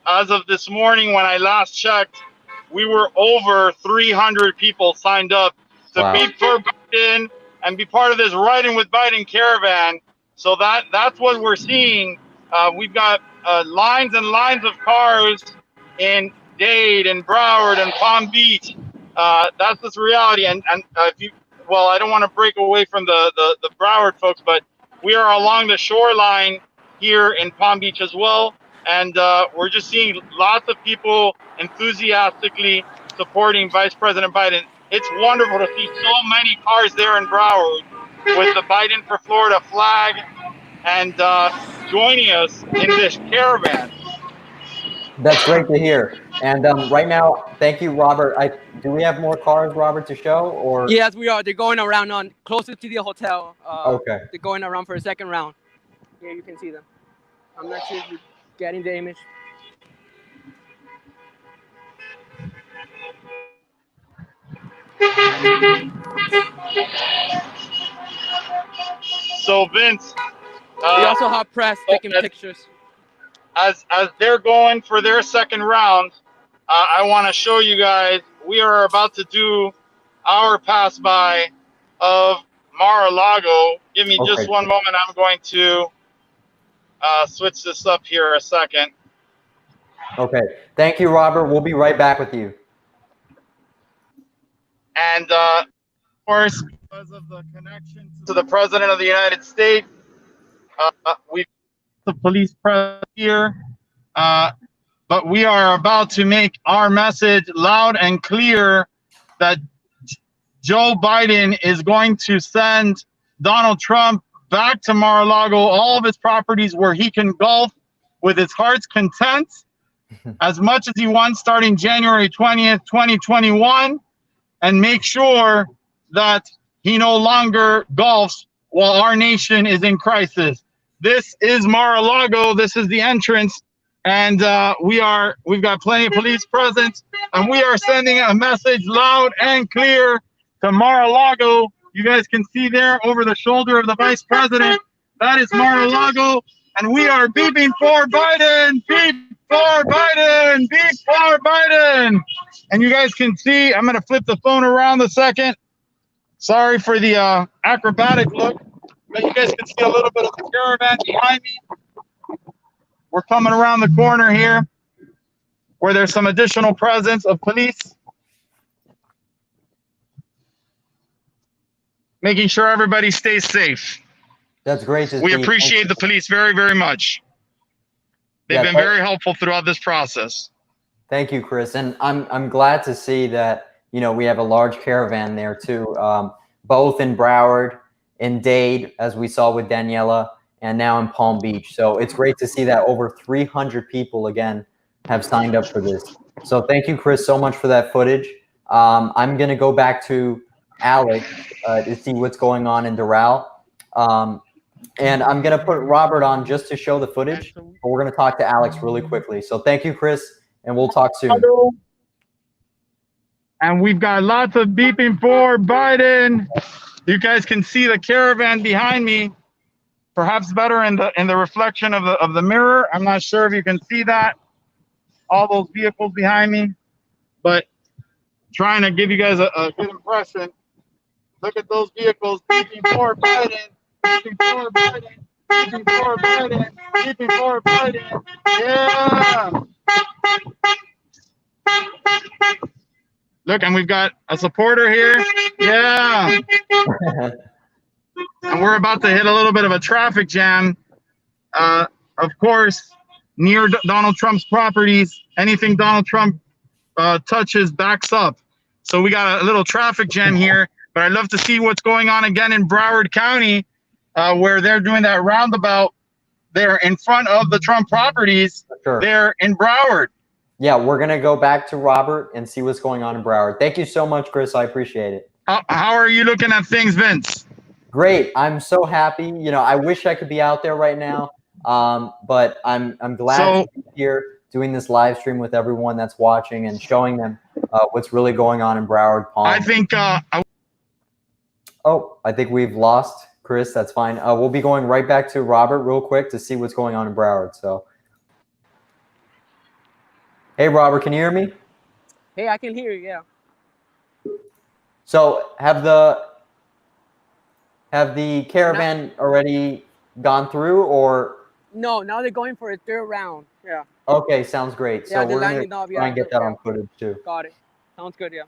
Speaker 9: as of this morning when I last checked, we were over 300 people signed up to beat for Biden and be part of this Ridin with Biden caravan. So that's what we're seeing. We've got lines and lines of cars in Dade and Broward and Palm Beach. That's this reality. And if you, well, I don't want to break away from the Broward folks, but we are along the shoreline here in Palm Beach as well. And we're just seeing lots of people enthusiastically supporting Vice President Biden. It's wonderful to see so many cars there in Broward with the Biden for Florida flag and joining us in this caravan.
Speaker 5: That's great to hear. And right now, thank you, Robert. Do we have more cars, Robert, to show? Or
Speaker 6: Yes, we are. They're going around on closer to the hotel.
Speaker 5: Okay.
Speaker 6: They're going around for a second round. Here you can see them. I'm not sure if you're getting the image.
Speaker 9: So Vince,
Speaker 6: we also have press taking pictures.
Speaker 9: As they're going for their second round, I want to show you guys we are about to do our pass by of Mar-a-Lago. Give me just one moment. I'm going to switch this up here a second.
Speaker 5: Okay. Thank you, Robert. We'll be right back with you.
Speaker 9: And of course, because of the connection to the President of the United States, we've the police press here, but we are about to make our message loud and clear that Joe Biden is going to send Donald Trump back to Mar-a-Lago, all of his properties where he can golf with his heart's content as much as he wants starting January 20th, 2021, and make sure that he no longer golfs while our nation is in crisis. This is Mar-a-Lago. This is the entrance, and we've got plenty of police presence, and we are sending a message loud and clear to Mar-a-Lago. You guys can see there over the shoulder of the Vice President. That is Mar-a-Lago, and we are beeping for Biden. Beep for Biden. Beep for Biden. And you guys can see. I'm going to flip the phone around a second. Sorry for the acrobatic look. But you guys can see a little bit of the caravan behind me. We're coming around the corner here where there's some additional presence of police, making sure everybody stays safe.
Speaker 5: That's great to see.
Speaker 9: We appreciate the police very, very much. They've been very helpful throughout this process.
Speaker 5: Thank you, Chris. And I'm glad to see that, you know, we have a large caravan there too, both in Broward, in Dade, as we saw with Daniela, and now in Palm Beach. So it's great to see that over 300 people, again, have signed up for this. So thank you, Chris, so much for that footage. I'm going to go back to Alex to see what's going on in Doral. And I'm going to put Robert on just to show the footage, but we're going to talk to Alex really quickly. So thank you, Chris, and we'll talk soon.
Speaker 9: And we've got lots of beeping for Biden. You guys can see the caravan behind me, perhaps better in the reflection of the mirror. I'm not sure if you can see that, all those vehicles behind me, but trying to give you guys a good impression. Look at those vehicles beeping for Biden, beeping for Biden, beeping for Biden, beeping for Biden. Yeah. Look, and we've got a supporter here. Yeah. And we're about to hit a little bit of a traffic jam. Of course, near Donald Trump's properties, anything Donald Trump touches backs up. So we got a little traffic jam here, but I'd love to see what's going on again in Broward County, where they're doing that roundabout there in front of the Trump properties.
Speaker 5: Sure.
Speaker 9: There in Broward.
Speaker 5: Yeah, we're going to go back to Robert and see what's going on in Broward. Thank you so much, Chris. I appreciate it.
Speaker 9: How are you looking at things, Vince?
Speaker 5: Great. I'm so happy. You know, I wish I could be out there right now, but I'm glad to be here doing this live stream with everyone that's watching and showing them what's really going on in Broward, Palm.
Speaker 9: I think
Speaker 5: I think we've lost Chris. That's fine. We'll be going right back to Robert real quick to see what's going on in Broward. So, hey, Robert, can you hear me?
Speaker 6: Hey, I can hear you, yeah.
Speaker 5: So Have the caravan already gone through, or?
Speaker 6: No, now they're going for a third round. Yeah.
Speaker 5: Okay, sounds great. So
Speaker 6: Yeah, they're
Speaker 5: we're gonna
Speaker 6: lining up.
Speaker 5: try
Speaker 6: Yeah,
Speaker 5: and get that on footage too.
Speaker 6: got it. Sounds good. Yeah.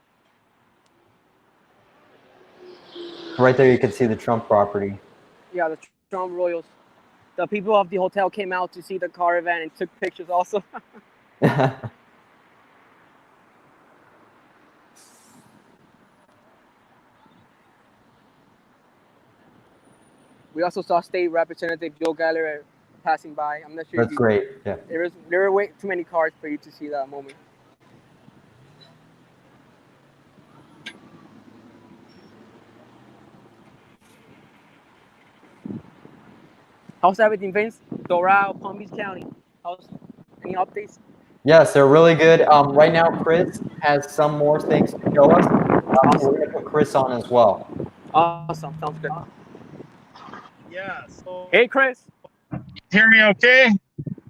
Speaker 5: Right there, you can see the Trump property.
Speaker 6: Yeah, the Trump Royals. The people of the hotel came out to see the caravan and took pictures also. We also saw State Representative Joe Geller passing by. I'm not sure.
Speaker 5: That's great. Yeah.
Speaker 6: There were way too many cars for you to see that moment. How's everything, Vince? Doral, Palm Beach County. Any updates?
Speaker 5: Yes, they're really good. Right now, Chris has some more things to show us. We're going to put Chris on as well.
Speaker 6: Awesome. Sounds good.
Speaker 9: Yeah. So.
Speaker 6: Hey, Chris.
Speaker 9: Hear me okay?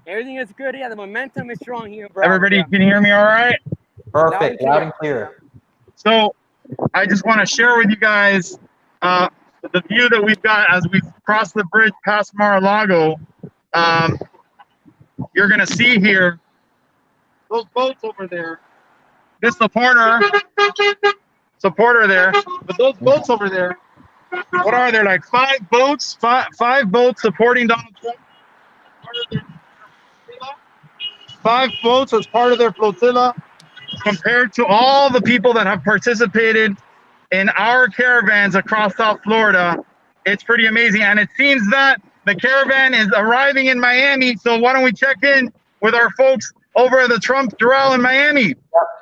Speaker 6: Everything is good. Yeah, the momentum is strong here, bro.
Speaker 9: Everybody can hear me all right?
Speaker 5: Perfect. Loud and clear.
Speaker 9: So I just want to share with you guys the view that we've got as we cross the bridge past Mar-a-Lago. You're going to see here those boats over there. This supporter there. But those boats over there, what are there, like five boats supporting Donald Trump? 5 boats as part of their flotilla, compared to all the people that have participated in our caravans across South Florida. It's pretty amazing. And it seems that the caravan is arriving in Miami. So why don't we check in with our folks over at the Trump Doral in Miami?
Speaker 5: Yep,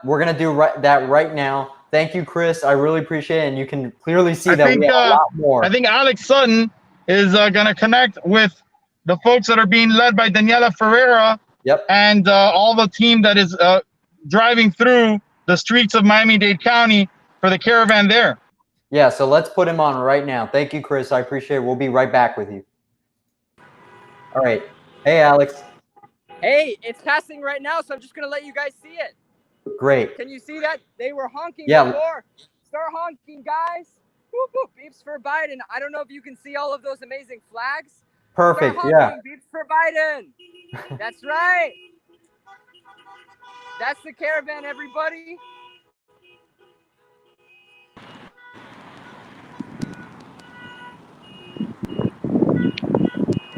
Speaker 5: we're going to do that right now. Thank you, Chris. I really appreciate it. And you can clearly see that we have a lot more.
Speaker 9: I think Alex Sutton is going to connect with the folks that are being led by Daniela Ferreira.
Speaker 5: Yep.
Speaker 9: And all the team that is driving through the streets of Miami-Dade County for the caravan there.
Speaker 5: Yeah, so let's put him on right now. Thank you, Chris. I appreciate it. We'll be right back with you. All right. Hey, Alex.
Speaker 6: Hey, it's passing right now, so I'm just going to let you guys see it.
Speaker 5: Great.
Speaker 6: Can you see that? They were honking
Speaker 5: Yeah.
Speaker 6: before. Start honking, guys. Whoop, whoop. Beeps for Biden. I don't know if you can see all of those amazing flags.
Speaker 5: Perfect,
Speaker 6: Start honking. Yeah. Beeps for Biden. That's right. That's the caravan, everybody.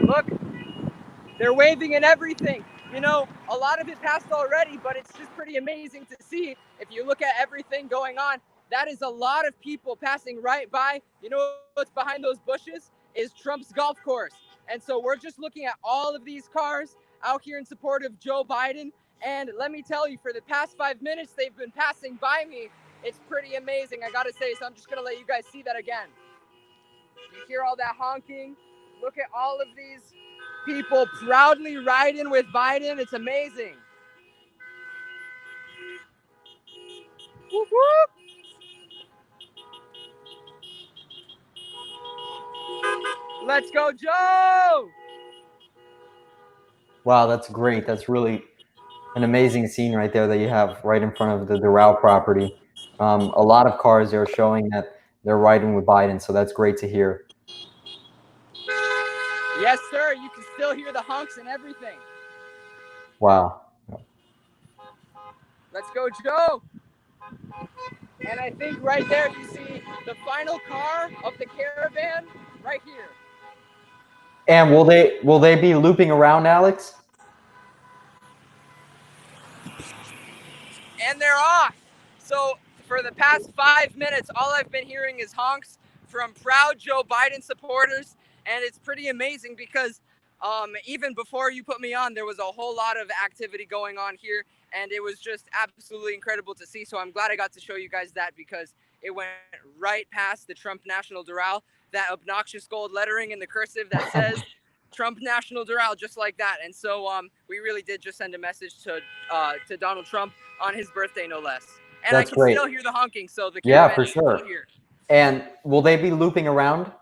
Speaker 6: Look, they're waving and everything. You know, a lot of it passed already, but it's just pretty amazing to see. If you look at everything going on, that is a lot of people passing right by. You know what's behind those bushes is Trump's golf course. And so we're just looking at all of these cars out here in support of Joe Biden. And let me tell you, for the past 5 minutes, they've been passing by me. It's pretty amazing, I gotta say. So I'm just gonna let you guys see that again. You hear all that honking? Look at all of these people proudly riding with Biden. It's amazing. Whoop, whoop. Let's go, Joe!
Speaker 5: Wow, that's great. That's really an amazing scene right there that you have right in front of the Doral property. A lot of cars are showing that they're riding with Biden, so that's great to hear.
Speaker 6: Yes, sir. You can still hear the honks and everything.
Speaker 5: Wow.
Speaker 6: Let's go, Joe. And I think right there you see the final car of the caravan right here.
Speaker 5: And will they be looping around, Alex?
Speaker 6: And they're off. So for the past 5 minutes, all I've been hearing is honks from proud Joe Biden supporters. And it's pretty amazing because even before you put me on, there was a whole lot of activity going on here. And it was just absolutely incredible to see. So I'm glad I got to show you guys that because it went right past the Trump National Doral, that obnoxious gold lettering in the cursive that says Trump National Doral, just like that. And so we really did just send a message to Donald Trump on his birthday, no less. And
Speaker 5: That's
Speaker 6: I can
Speaker 5: great.
Speaker 6: still hear the honking. So the
Speaker 5: Yeah,
Speaker 6: caravan
Speaker 5: for
Speaker 6: is still
Speaker 5: sure.
Speaker 6: here.
Speaker 5: And will they be looping around?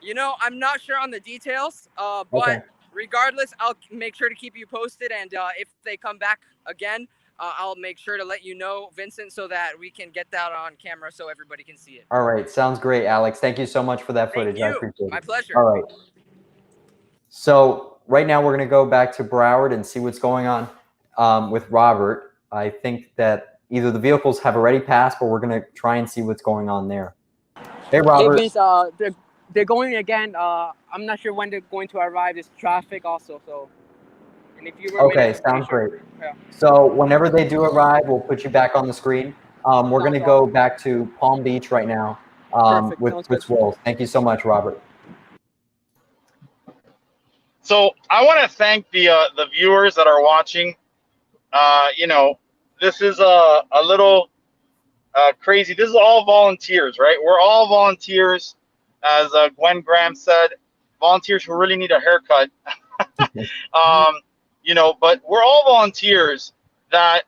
Speaker 6: You know, I'm not sure on the details, but
Speaker 5: Okay.
Speaker 6: regardless, I'll make sure to keep you posted. And if they come back again, I'll make sure to let you know, Vincent, so that we can get that on camera so everybody can see it.
Speaker 5: All right. Sounds great, Alex. Thank you so much for that
Speaker 6: Thank
Speaker 5: footage. I
Speaker 6: you.
Speaker 5: appreciate
Speaker 6: My
Speaker 5: it.
Speaker 6: pleasure.
Speaker 5: All right. So right now we're going to go back to Broward and see what's going on with Robert. I think that either the vehicles have already passed, but we're going to try and see what's going on there. Hey, Robert.
Speaker 13: Hey, Vince, they're going again. I'm not sure when they're going to arrive. There's traffic also, so. And if you were
Speaker 5: Okay, sounds great.
Speaker 13: Yeah.
Speaker 5: So whenever they do arrive, we'll put you back on the screen. We're going to go back to Palm Beach right now with Wills. Thank you so much, Robert.
Speaker 9: So I want to thank the viewers that are watching. You know, this is a little crazy. This is all volunteers, right? We're all volunteers, as Gwen Graham said, volunteers who really need a haircut. You know, but we're all volunteers that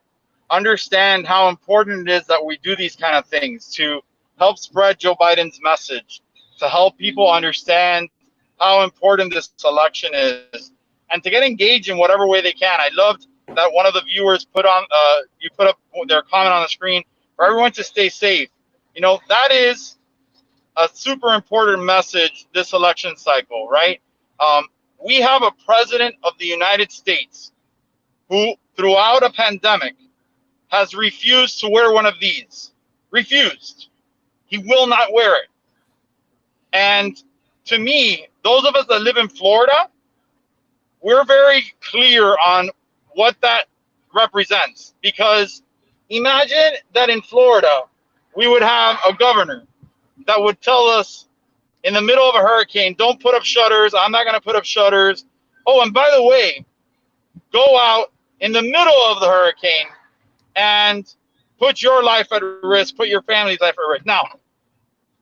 Speaker 9: understand how important it is that we do these kind of things to help spread Joe Biden's message, to help people understand how important this election is, and to get engaged in whatever way they can. I loved that one of the viewers put on, you put up their comment on the screen for everyone to stay safe. You know, that is a super important message this election cycle, right? We have a president of the United States who, throughout a pandemic, has refused to wear one of these. Refused. He will not wear it. And to me, those of us that live in Florida, we're very clear on what that represents. Because imagine that in Florida, we would have a governor that would tell us in the middle of a hurricane, don't put up shutters. I'm not going to put up shutters. Oh, and by the way, go out in the middle of the hurricane and put your life at risk, put your family's life at risk. Now,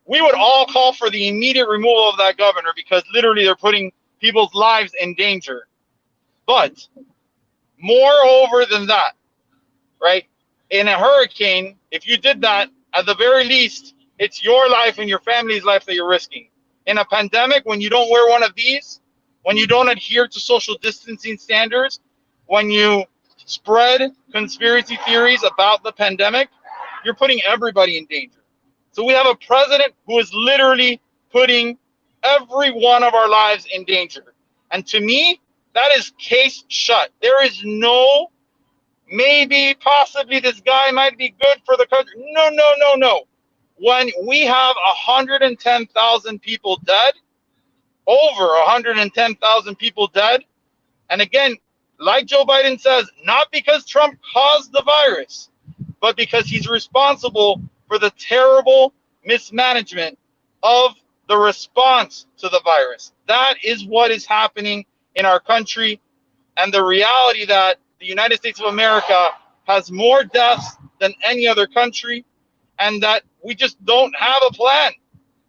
Speaker 9: we would all call for the immediate removal of that governor because literally they're putting people's lives in danger. But moreover than that, right, in a hurricane, if you did that, at the very least, it's your life and your family's life that you're risking. In a pandemic, when you don't wear one of these, when you don't adhere to social distancing standards, when you spread conspiracy theories about the pandemic, you're putting everybody in danger. So we have a president who is literally putting every one of our lives in danger. And to me, that is case shut. There is no, maybe, possibly this guy might be good for the country. No, no, no, no. When we have 110,000 people dead, over 110,000 people dead, and again, like Joe Biden says, not because Trump caused the virus, but because he's responsible for the terrible mismanagement of the response to the virus. That is what is happening in our country, and the reality that the United States of America has more deaths than any other country, and that we just don't have a plan,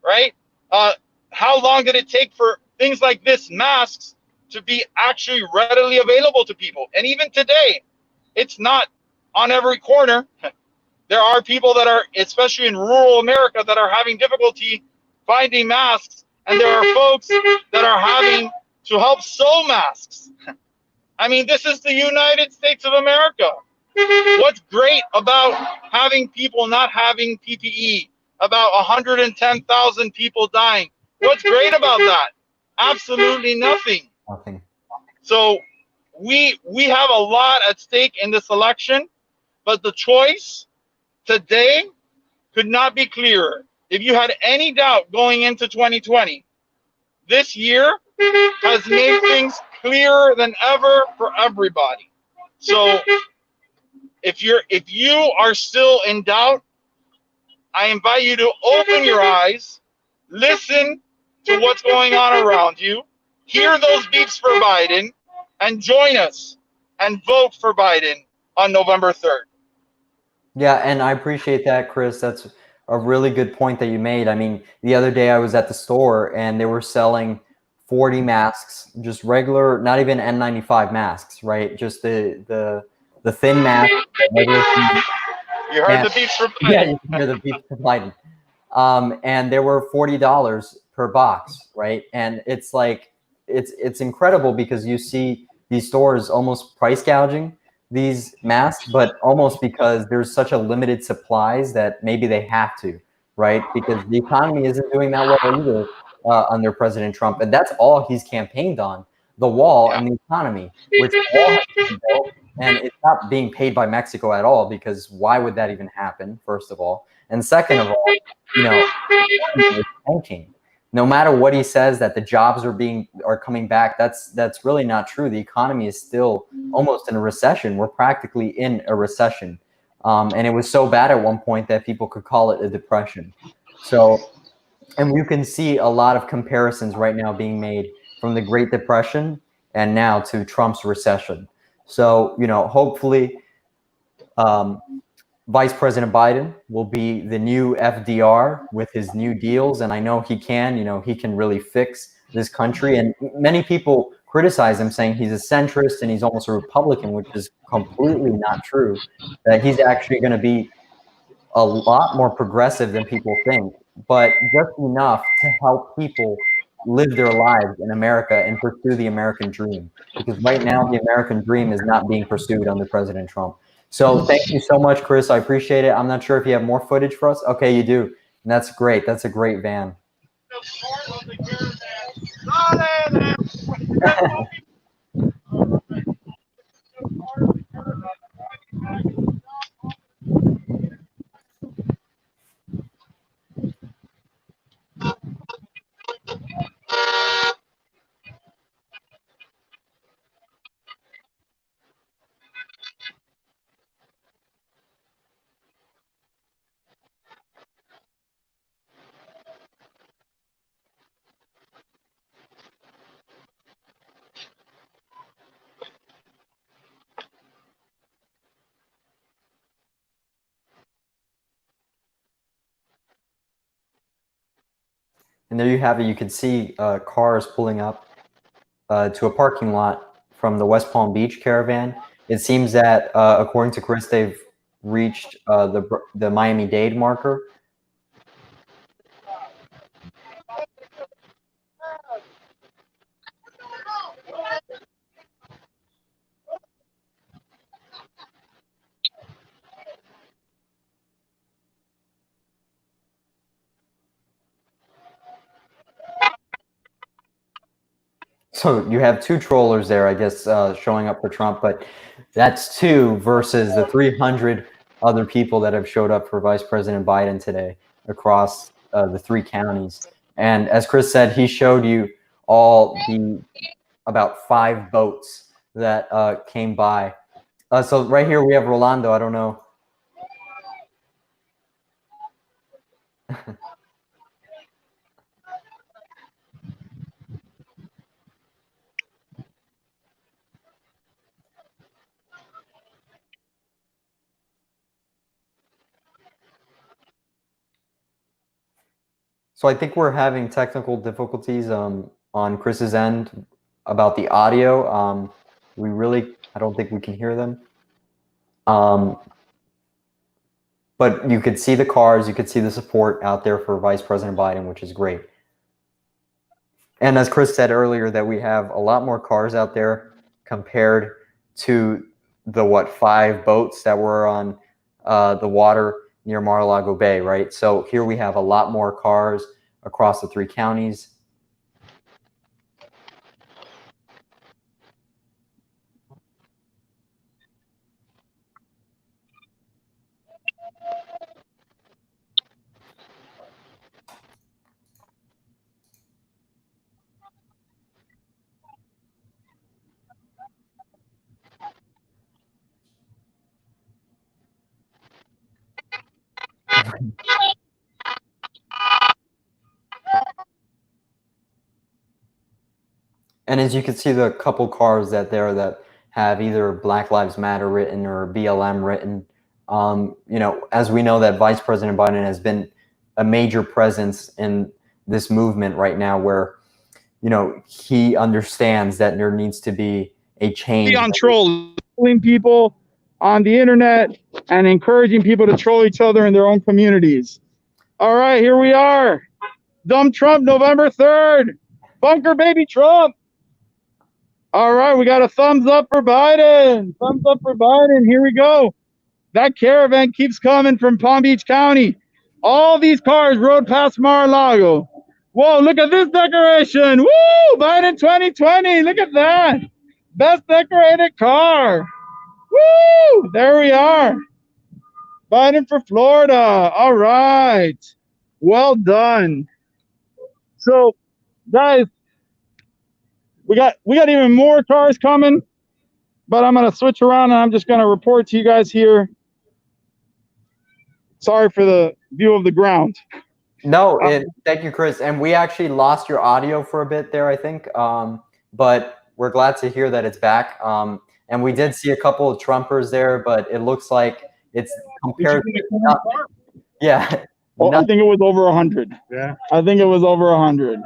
Speaker 9: right? How long did it take for things like this, masks, to be actually readily available to people? And even today, it's not on every corner. There are people that are, especially in rural America, that are having difficulty finding masks, and there are folks that are having to help sew masks. I mean, this is the United States of America. What's great about having people not having PPE, about 110,000 people dying? What's great about that? Absolutely nothing.
Speaker 5: Nothing.
Speaker 9: So we have a lot at stake in this election, but the choice today could not be clearer. If you had any doubt going into 2020, this year has made things clearer than ever for everybody. So if you are still in doubt, I invite you to open your eyes, listen to what's going on around you, hear those beeps for Biden, and join us and vote for Biden on November 3rd.
Speaker 5: Yeah, and I appreciate that, Chris. That's a really good point that you made. I mean, the other day I was at the store and they were selling 40 masks, just regular, not even N95 masks, right? Just the thin mask.
Speaker 9: You heard the beeps for Biden.
Speaker 5: Yeah, you can hear the beeps for Biden. And they were $40 per box, right? And it's like, it's incredible because you see these stores almost price gouging these masks, but almost because there's such a limited supplies that maybe they have to, right? Because the economy isn't doing that well either under President Trump, and that's all he's campaigned on: the wall and the economy, which the wall has been built, and it's not being paid by Mexico at all, because why would that even happen? First of all, and second of all, you know, it's tanking. No matter what he says that the jobs are coming back, that's really not true. The economy is still almost in a recession. We're practically in a recession, and it was so bad at one point that people could call it a depression. So, and you can see a lot of comparisons right now being made from the Great Depression and now to Trump's recession. So, you know, hopefully, Vice President Biden will be the new FDR with his new deals, and I know he can. You know, he can really fix this country. And many people criticize him, saying he's a centrist and he's almost a Republican, which is completely not true. That he's actually going to be a lot more progressive than people think, but just enough to help people live their lives in America and pursue the American dream. Because right now, the American dream is not being pursued under President Trump. So thank you so much, Chris. I appreciate it. I'm not sure if you have more footage for us. Okay, you do. And that's great. That's a great van. And there you have it. You can see cars pulling up to a parking lot from the West Palm Beach Caravan. It seems that, according to Chris, they've reached the Miami-Dade marker. So you have two trollers there, I guess, showing up for Trump, but that's two versus the 300 other people that have showed up for Vice President Biden today across the three counties. And as Chris said, he showed you all the about 5 boats that came by. So right here we have Rolando. I don't know. So I think we're having technical difficulties on Chris's end about the audio. I don't think we can hear them. But you could see the cars, you could see the support out there for Vice President Biden, which is great. And as Chris said earlier, that we have a lot more cars out there compared to the 5 boats that were on the water near Mar-a-Lago Bay, right? So here we have a lot more cars across the 3 counties. And as you can see, the couple cars that have either Black Lives Matter written or BLM written. You know, as we know that Vice President Biden has been a major presence in this movement right now, where, you know, he understands that there needs to be a change.
Speaker 9: On trolling people on the internet and encouraging people to troll each other in their own communities. All right, here we are. Dumb Trump, November 3rd. Bunker baby Trump. All right, we got a thumbs up for Biden. Thumbs up for Biden. Here we go. That caravan keeps coming from Palm Beach County. All these cars rode past Mar-a-Lago. Whoa, look at this decoration. Woo! Biden 2020. Look at that. Best decorated car. Woo! There we are. Biden for Florida. All right. Well done. So, guys, we got even more cars coming, but I'm gonna switch around and I'm just gonna report to you guys here. Sorry for the view of the ground.
Speaker 5: No, thank you, Chris. And we actually lost your audio for a bit there, I think. But we're glad to hear that it's back. And we did see a couple of Trumpers there, but it looks like it's compared to yeah.
Speaker 9: Oh, I think it was over 100. Yeah. I think it was over 100.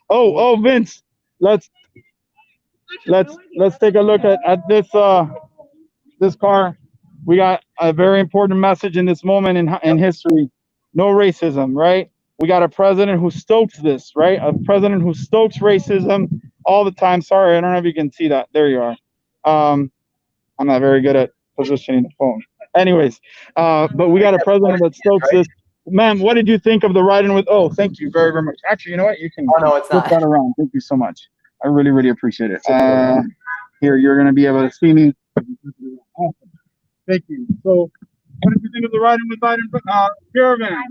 Speaker 9: Oh, Vince, let's take a look at this this car. We got a very important message in this moment in history. No racism, right? We got a president who stokes this, right? A president who stokes racism all the time. Sorry, I don't know if you can see that. There you are. I'm not very good at positioning the phone. Anyways, but we got a president that stokes this. Ma'am, what did you think of the Ridin with? Oh, thank you very, very much. Actually, you know what? You can flip that around. Thank you so much. I really, really appreciate it. Here, you're going to be able to see me. Awesome. Thank you. So, what did you think of the Ridin with Biden caravan?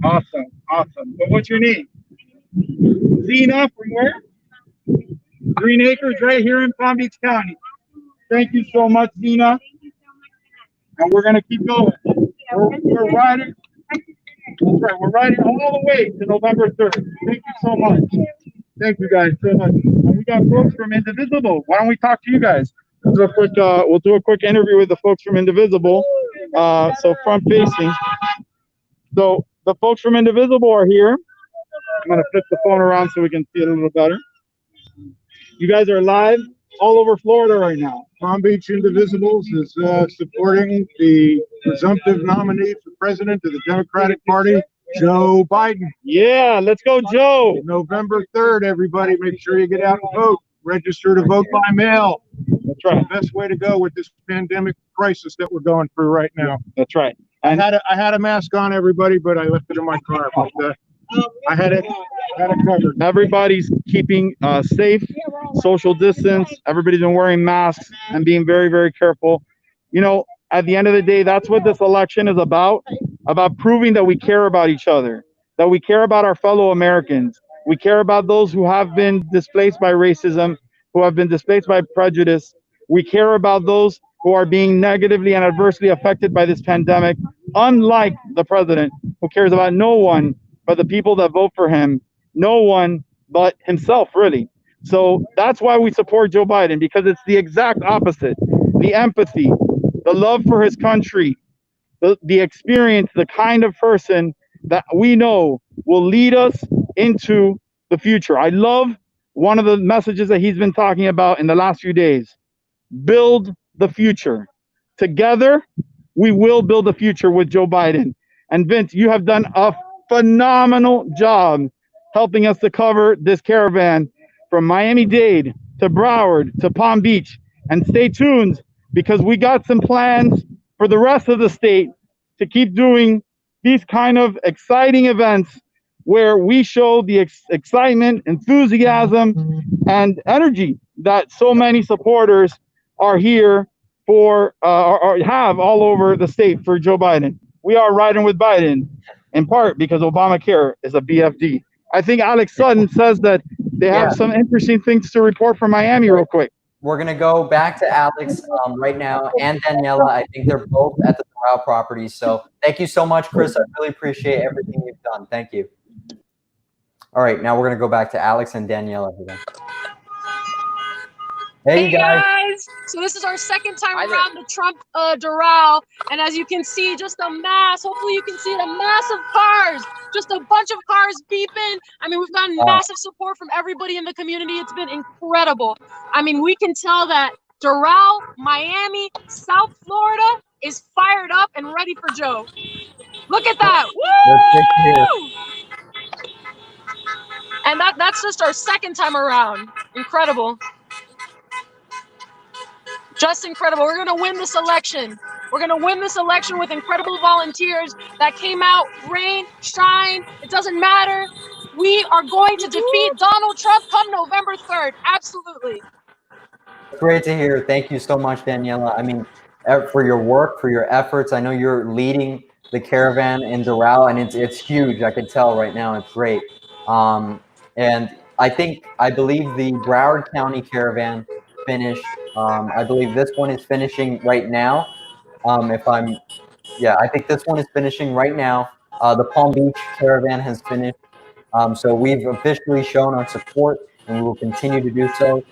Speaker 9: Awesome, awesome. But what's your name? Zena from where? Green Acres, right here in Palm Beach County. Thank you so much, Zena. And we're gonna keep going. We're riding. That's right. We're riding all the way to November 3rd. Thank you so much. Thank you guys so much. And we got folks from Indivisible. Why don't we talk to you guys? We'll do a quick interview with the folks from Indivisible. So front facing. So the folks from Indivisible are here. I'm gonna flip the phone around so we can see it a little better. You guys are live all over Florida right now.
Speaker 14: Palm Beach Indivisibles is supporting the presumptive nominee for president of the Democratic Party, Joe Biden.
Speaker 9: Yeah, let's go, Joe.
Speaker 14: November 3rd, everybody, make sure you get out and vote. Register to vote by mail.
Speaker 9: That's right.
Speaker 14: The best way to go with this pandemic crisis that we're going through right now.
Speaker 9: That's right.
Speaker 14: And I had a mask on, everybody, but I left it in my car. But, I had it covered.
Speaker 9: Everybody's keeping safe, social distance. Everybody's been wearing masks and being very, very careful. You know, at the end of the day, that's what this election is about proving that we care about each other, that we care about our fellow Americans. We care about those who have been displaced by racism, who have been displaced by prejudice. We care about those who are being negatively and adversely affected by this pandemic, unlike the president, who cares about no one but the people that vote for him, no one but himself, really. So that's why we support Joe Biden, because it's the exact opposite. The empathy, the love for his country, the experience, the kind of person that we know will lead us into the future. I love one of the messages that he's been talking about in the last few days. Build the future. Together, we will build the future with Joe Biden. And Vince, you have done a phenomenal job helping us to cover this caravan from Miami-Dade to Broward to Palm Beach. And stay tuned, because we got some plans for the rest of the state to keep doing these kind of exciting events where we show the excitement, enthusiasm, and energy that so many supporters are here for, or have all over the state for Joe Biden. We are riding with Biden, in part because Obamacare is a BFD. I think Alex Sutton says that they have some interesting things to report from Miami real quick.
Speaker 5: We're going to go back to Alex right now, and Daniela. I think they're both at the Doral property. So thank you so much, Chris. I really appreciate everything you've done. Thank you. All right, now we're going to go back to Alex and Daniela. Hey, guys.
Speaker 12: So this is our second time around the Trump Doral, and as you can see, just a mass. Hopefully you can see it, a mass of cars, just a bunch of cars beeping. I mean, we've gotten massive support from everybody in the community. It's been incredible. I mean, we can tell that Doral, Miami, South Florida is fired up and ready for Joe. Look at that. Woo! And that's just our second time around. Incredible. Just incredible. We're going to win this election. We're going to win this election with incredible volunteers that came out, rain, shine. It doesn't matter. We are going to defeat Donald Trump come November 3rd. Absolutely.
Speaker 5: Great to hear. Thank you so much, Daniela. I mean, for your work, for your efforts. I know you're leading the caravan in Doral, and it's huge. I can tell right now. It's great. And I believe the Broward County caravan finished. I believe this one is finishing right now. I think this one is finishing right now. The Palm Beach caravan has finished. So we've officially shown our support, and we will continue to do so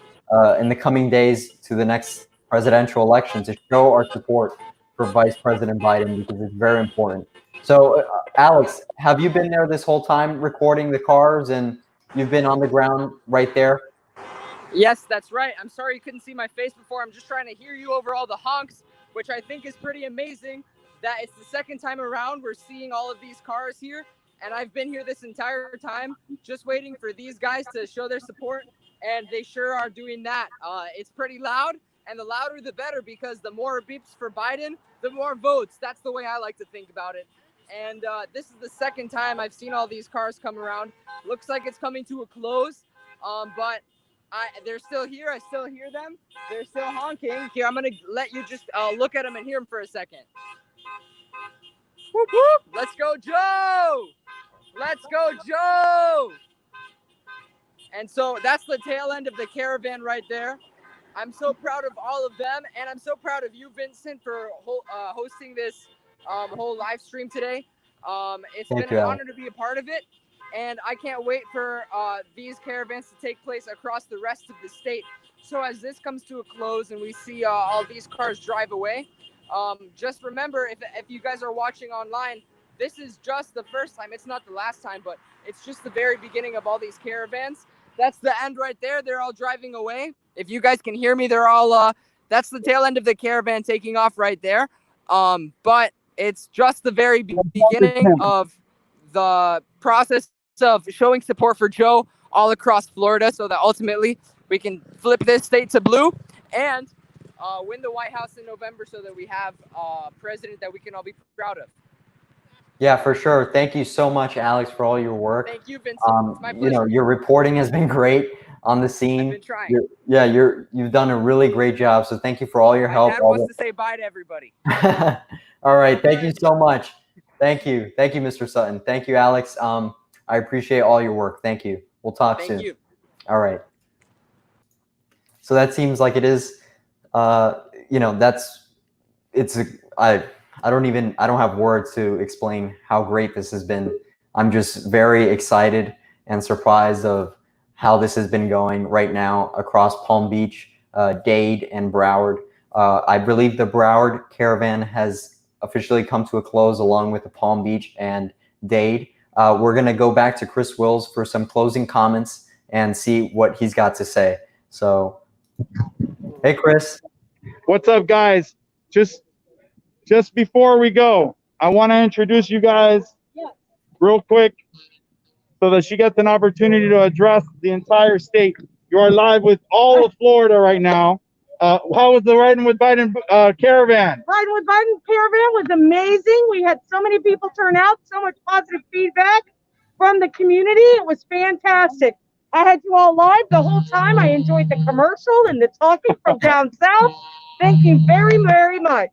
Speaker 5: in the coming days to the next presidential election to show our support for Vice President Biden, because it's very important. So, Alex, have you been there this whole time recording the cars, and you've been on the ground right there?
Speaker 6: Yes, that's right. I'm sorry you couldn't see my face before. I'm just trying to hear you over all the honks, which I think is pretty amazing that it's the second time around we're seeing all of these cars here. And I've been here this entire time just waiting for these guys to show their support, and they sure are doing that. It's pretty loud, and the louder the better, because the more beeps for Biden, the more votes. That's the way I like to think about it. And this is the second time I've seen all these cars come around. Looks like it's coming to a close, but they're still here. I still hear them. They're still honking. Here, I'm going to let you just look at them and hear them for a second. Whoop, whoop. Let's go, Joe! Let's go, Joe! And so that's the tail end of the caravan right there. I'm so proud of all of them, and I'm so proud of you, Vincent, for hosting this whole live stream today. It's been an honor to be a part of it, and I can't wait for these caravans to take place across the rest of the state. So as this comes to a close and we see all these cars drive away, just remember, if you guys are watching online, this is just the first time. It's not the last time, but it's just the very beginning of all these caravans. That's the end right there. They're all driving away. If you guys can hear me, they're all, that's the tail end of the caravan taking off right there. But it's just the very beginning of the process of showing support for Joe all across Florida, so that ultimately we can flip this state to blue and win the White House in November, so that we have a president that we can all be proud of.
Speaker 5: Yeah, for sure. Thank you so much, Alex, for all your work.
Speaker 6: Thank you, Vincent. It's my pleasure.
Speaker 5: Your reporting has been great on the scene.
Speaker 6: I've been trying.
Speaker 5: You've done a really great job. So thank you for all your help.
Speaker 6: My dad wants to say bye to everybody.
Speaker 5: All right. Thank you so much. Thank you. Thank you, Mr. Sutton. Thank you, Alex. I appreciate all your work. Thank you. We'll talk soon.
Speaker 6: Thank you.
Speaker 5: All right. So that seems like it is, I don't have words to explain how great this has been. I'm just very excited and surprised of how this has been going right now across Palm Beach, Dade, and Broward. I believe the Broward caravan has officially come to a close, along with the Palm Beach and Dade. We're going to go back to Chris Wills for some closing comments and see what he's got to say. So, hey, Chris.
Speaker 9: What's up, guys? Just before we go, I want to introduce you guys real quick so that she gets an opportunity to address the entire state. You are live with all of Florida right now. How was the Ridin with Biden caravan?
Speaker 8: Ridin with Biden caravan was amazing. We had so many people turn out, so much positive feedback from the community. It was fantastic. I had you all live the whole time. I enjoyed the commercial and the talking from down south. Thank you very, very much.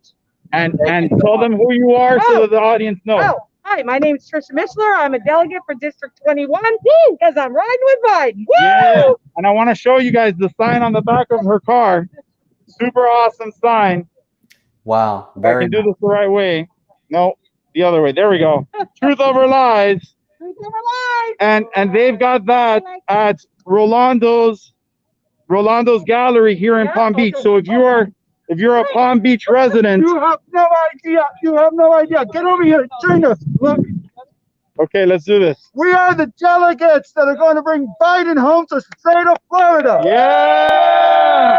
Speaker 9: And tell them who you are so that the audience knows.
Speaker 8: Oh, hi, my name is Trisha Mishler. I'm a delegate for District 21 because I'm riding with Biden. Woo!
Speaker 9: Yeah. And I want to show you guys the sign on the back of her car. Super awesome sign.
Speaker 5: Wow.
Speaker 9: If I can do this the right way. No, the other way. There we go. Truth over lies.
Speaker 8: Truth over lies.
Speaker 9: And they've got that at Rolando's gallery here in Palm Beach. So if you're a Palm Beach resident,
Speaker 14: you have no idea. You have no idea. Get over here. Join us. Look.
Speaker 9: Okay, let's do this.
Speaker 14: We are the delegates that are going to bring Biden home to the state of Florida.
Speaker 9: Yeah!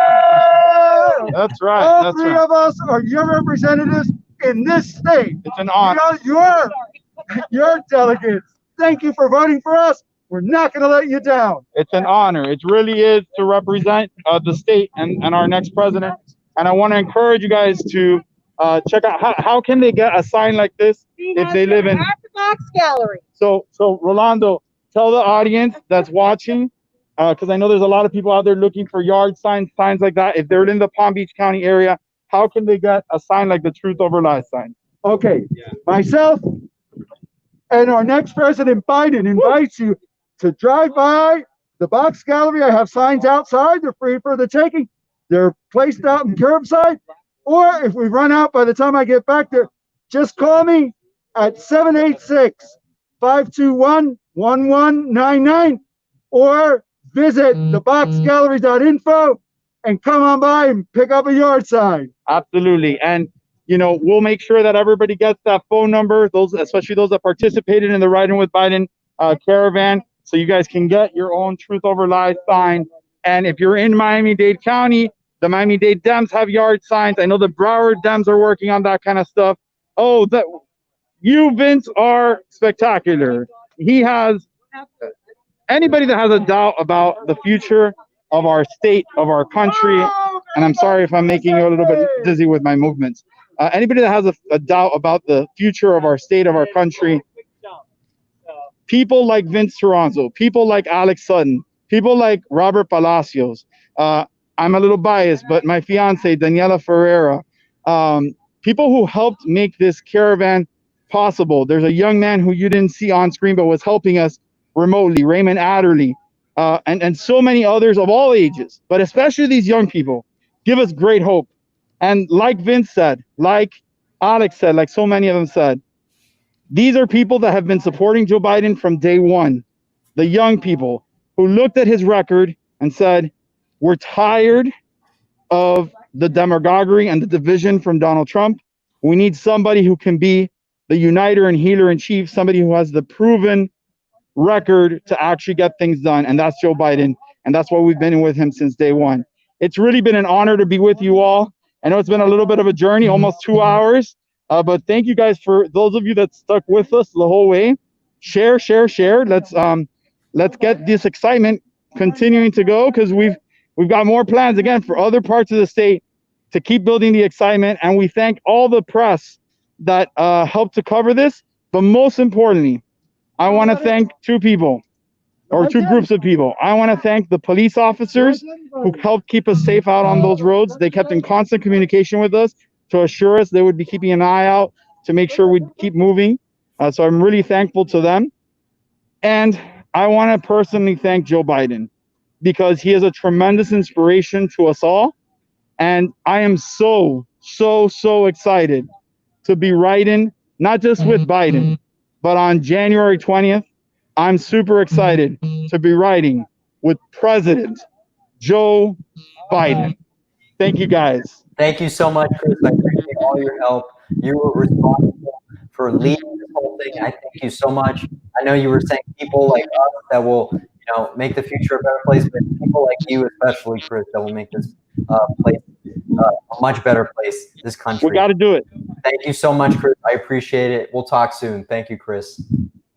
Speaker 9: That's right.
Speaker 14: All three of us are your representatives in this state.
Speaker 9: It's an honor.
Speaker 14: You're delegates. Thank you for voting for us. We're not going to let you down.
Speaker 9: It's an honor. It really is to represent the state and our next president. And I want to encourage you guys to check out how can they get a sign like this if they live in
Speaker 8: at the Box Gallery.
Speaker 9: So Rolando, tell the audience that's watching, because I know there's a lot of people out there looking for yard signs like that. If they're in the Palm Beach County area, how can they get a sign like the Truth Over Lies sign?
Speaker 14: Okay, myself and our next president, Biden, invites you to drive by the Box Gallery. I have signs outside. They're free for the taking. They're placed out in curbside. Or if we run out by the time I get back there, just call me at 786-521-1199 or visit theboxgallery.info and come on by and pick up a yard sign.
Speaker 9: Absolutely. And we'll make sure that everybody gets that phone number, especially those that participated in the Ridin with Biden caravan, so you guys can get your own Truth Over Lies sign. And if you're in Miami-Dade County, the Miami-Dade Dems have yard signs. I know the Broward Dems are working on that kind of stuff. Oh, you, Vince, are spectacular. He has anybody that has a doubt about the future of our state, of our country, and I'm sorry if I'm making you a little bit dizzy with my movements. Anybody that has a doubt about the future of our state, of our country, people like Vince Toronzo, people like Alex Sutton, people like Robert Palacios, I'm a little biased, but my fiance, Daniela Ferreira, people who helped make this caravan possible. There's a young man who you didn't see on screen, but was helping us remotely, Raymond Adderley, and so many others of all ages, but especially these young people, give us great hope. And like Vince said, like Alex said, like so many of them said, these are people that have been supporting Joe Biden from day one. The young people who looked at his record and said, we're tired of the demagoguery and the division from Donald Trump. We need somebody who can be the uniter and healer in chief, somebody who has the proven record to actually get things done. And that's Joe Biden. And that's why we've been with him since day one. It's really been an honor to be with you all. I know it's been a little bit of a journey, almost 2 hours. But thank you guys, for those of you that stuck with us the whole way. Share. Let's get this excitement continuing to go, because we've got more plans again for other parts of the state to keep building the excitement. And we thank all the press that helped to cover this. But most importantly, I want to thank two groups of people. I want to thank the police officers who helped keep us safe out on those roads. They kept in constant communication with us to assure us they would be keeping an eye out to make sure we'd keep moving. So I'm really thankful to them. And I want to personally thank Joe Biden, because he is a tremendous inspiration to us all. And I am so excited to be writing, not just with Biden, but on January 20th, I'm super excited to be writing with President Joe Biden. Thank you, guys.
Speaker 5: Thank you so much, Chris. I appreciate all your help. You were responsible for leading this whole thing. I thank you so much. I know you were saying people like us that will, make the future a better place, but people like you, especially Chris, that will make this place a much better place, this country.
Speaker 9: We got to do it.
Speaker 5: Thank you so much, Chris. I appreciate it. We'll talk soon. Thank you, Chris.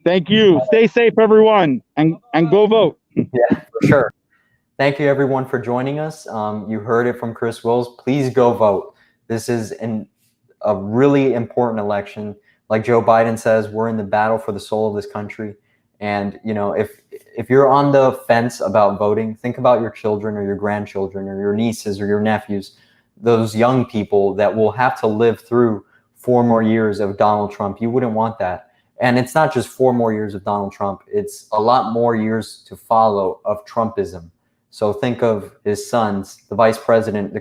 Speaker 9: Thank you. Stay safe, everyone, and go vote.
Speaker 5: Yeah, for sure. Thank you, everyone, for joining us. You heard it from Chris Wills. Please go vote. This is a really important election. Like Joe Biden says, we're in the battle for the soul of this country. And, if you're on the fence about voting, think about your children or your grandchildren or your nieces or your nephews, those young people that will have to live through 4 more years of Donald Trump. You wouldn't want that. And it's not just 4 more years of Donald Trump. It's a lot more years to follow of Trumpism. So think of his sons, the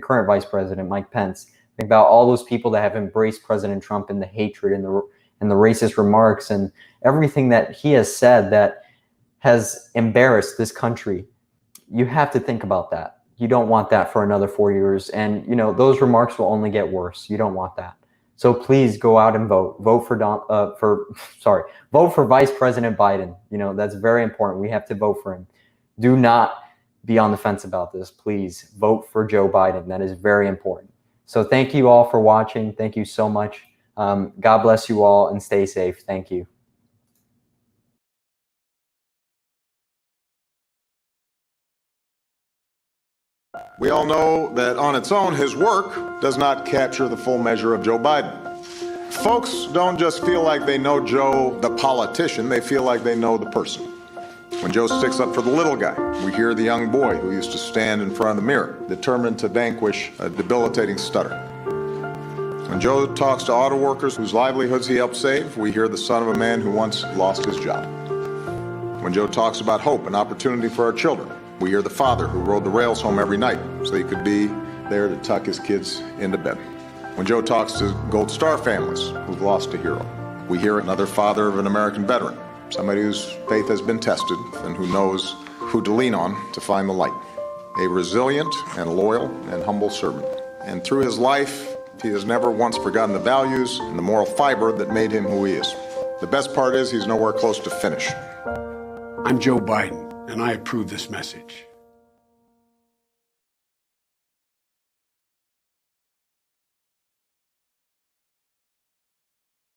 Speaker 5: current vice president, Mike Pence. Think about all those people that have embraced President Trump and the hatred and the racist remarks and everything that he has said that has embarrassed this country. You have to think about that. You don't want that for another 4 years. And, those remarks will only get worse. You don't want that. So please go out and vote. Vote for Vice President Biden. That's very important. We have to vote for him. Do not be on the fence about this. Please vote for Joe Biden. That is very important. So thank you all for watching. Thank you so much. God bless you all and stay safe. Thank you.
Speaker 15: We all know that on its own, his work does not capture the full measure of Joe Biden. Folks don't just feel like they know Joe, the politician, they feel like they know the person. When Joe sticks up for the little guy, we hear the young boy who used to stand in front of the mirror, determined to vanquish a debilitating stutter. When Joe talks to auto workers whose livelihoods he helped save, we hear the son of a man who once lost his job. When Joe talks about hope and opportunity for our children, we hear the father who rode the rails home every night so he could be there to tuck his kids into bed. When Joe talks to Gold Star families who've lost a hero, we hear another father of an American veteran, somebody whose faith has been tested and who knows who to lean on to find the light. A resilient and loyal and humble servant. And through his life, he has never once forgotten the values and the moral fiber that made him who he is. The best part is he's nowhere close to finish.
Speaker 2: I'm Joe Biden, and I approve this message.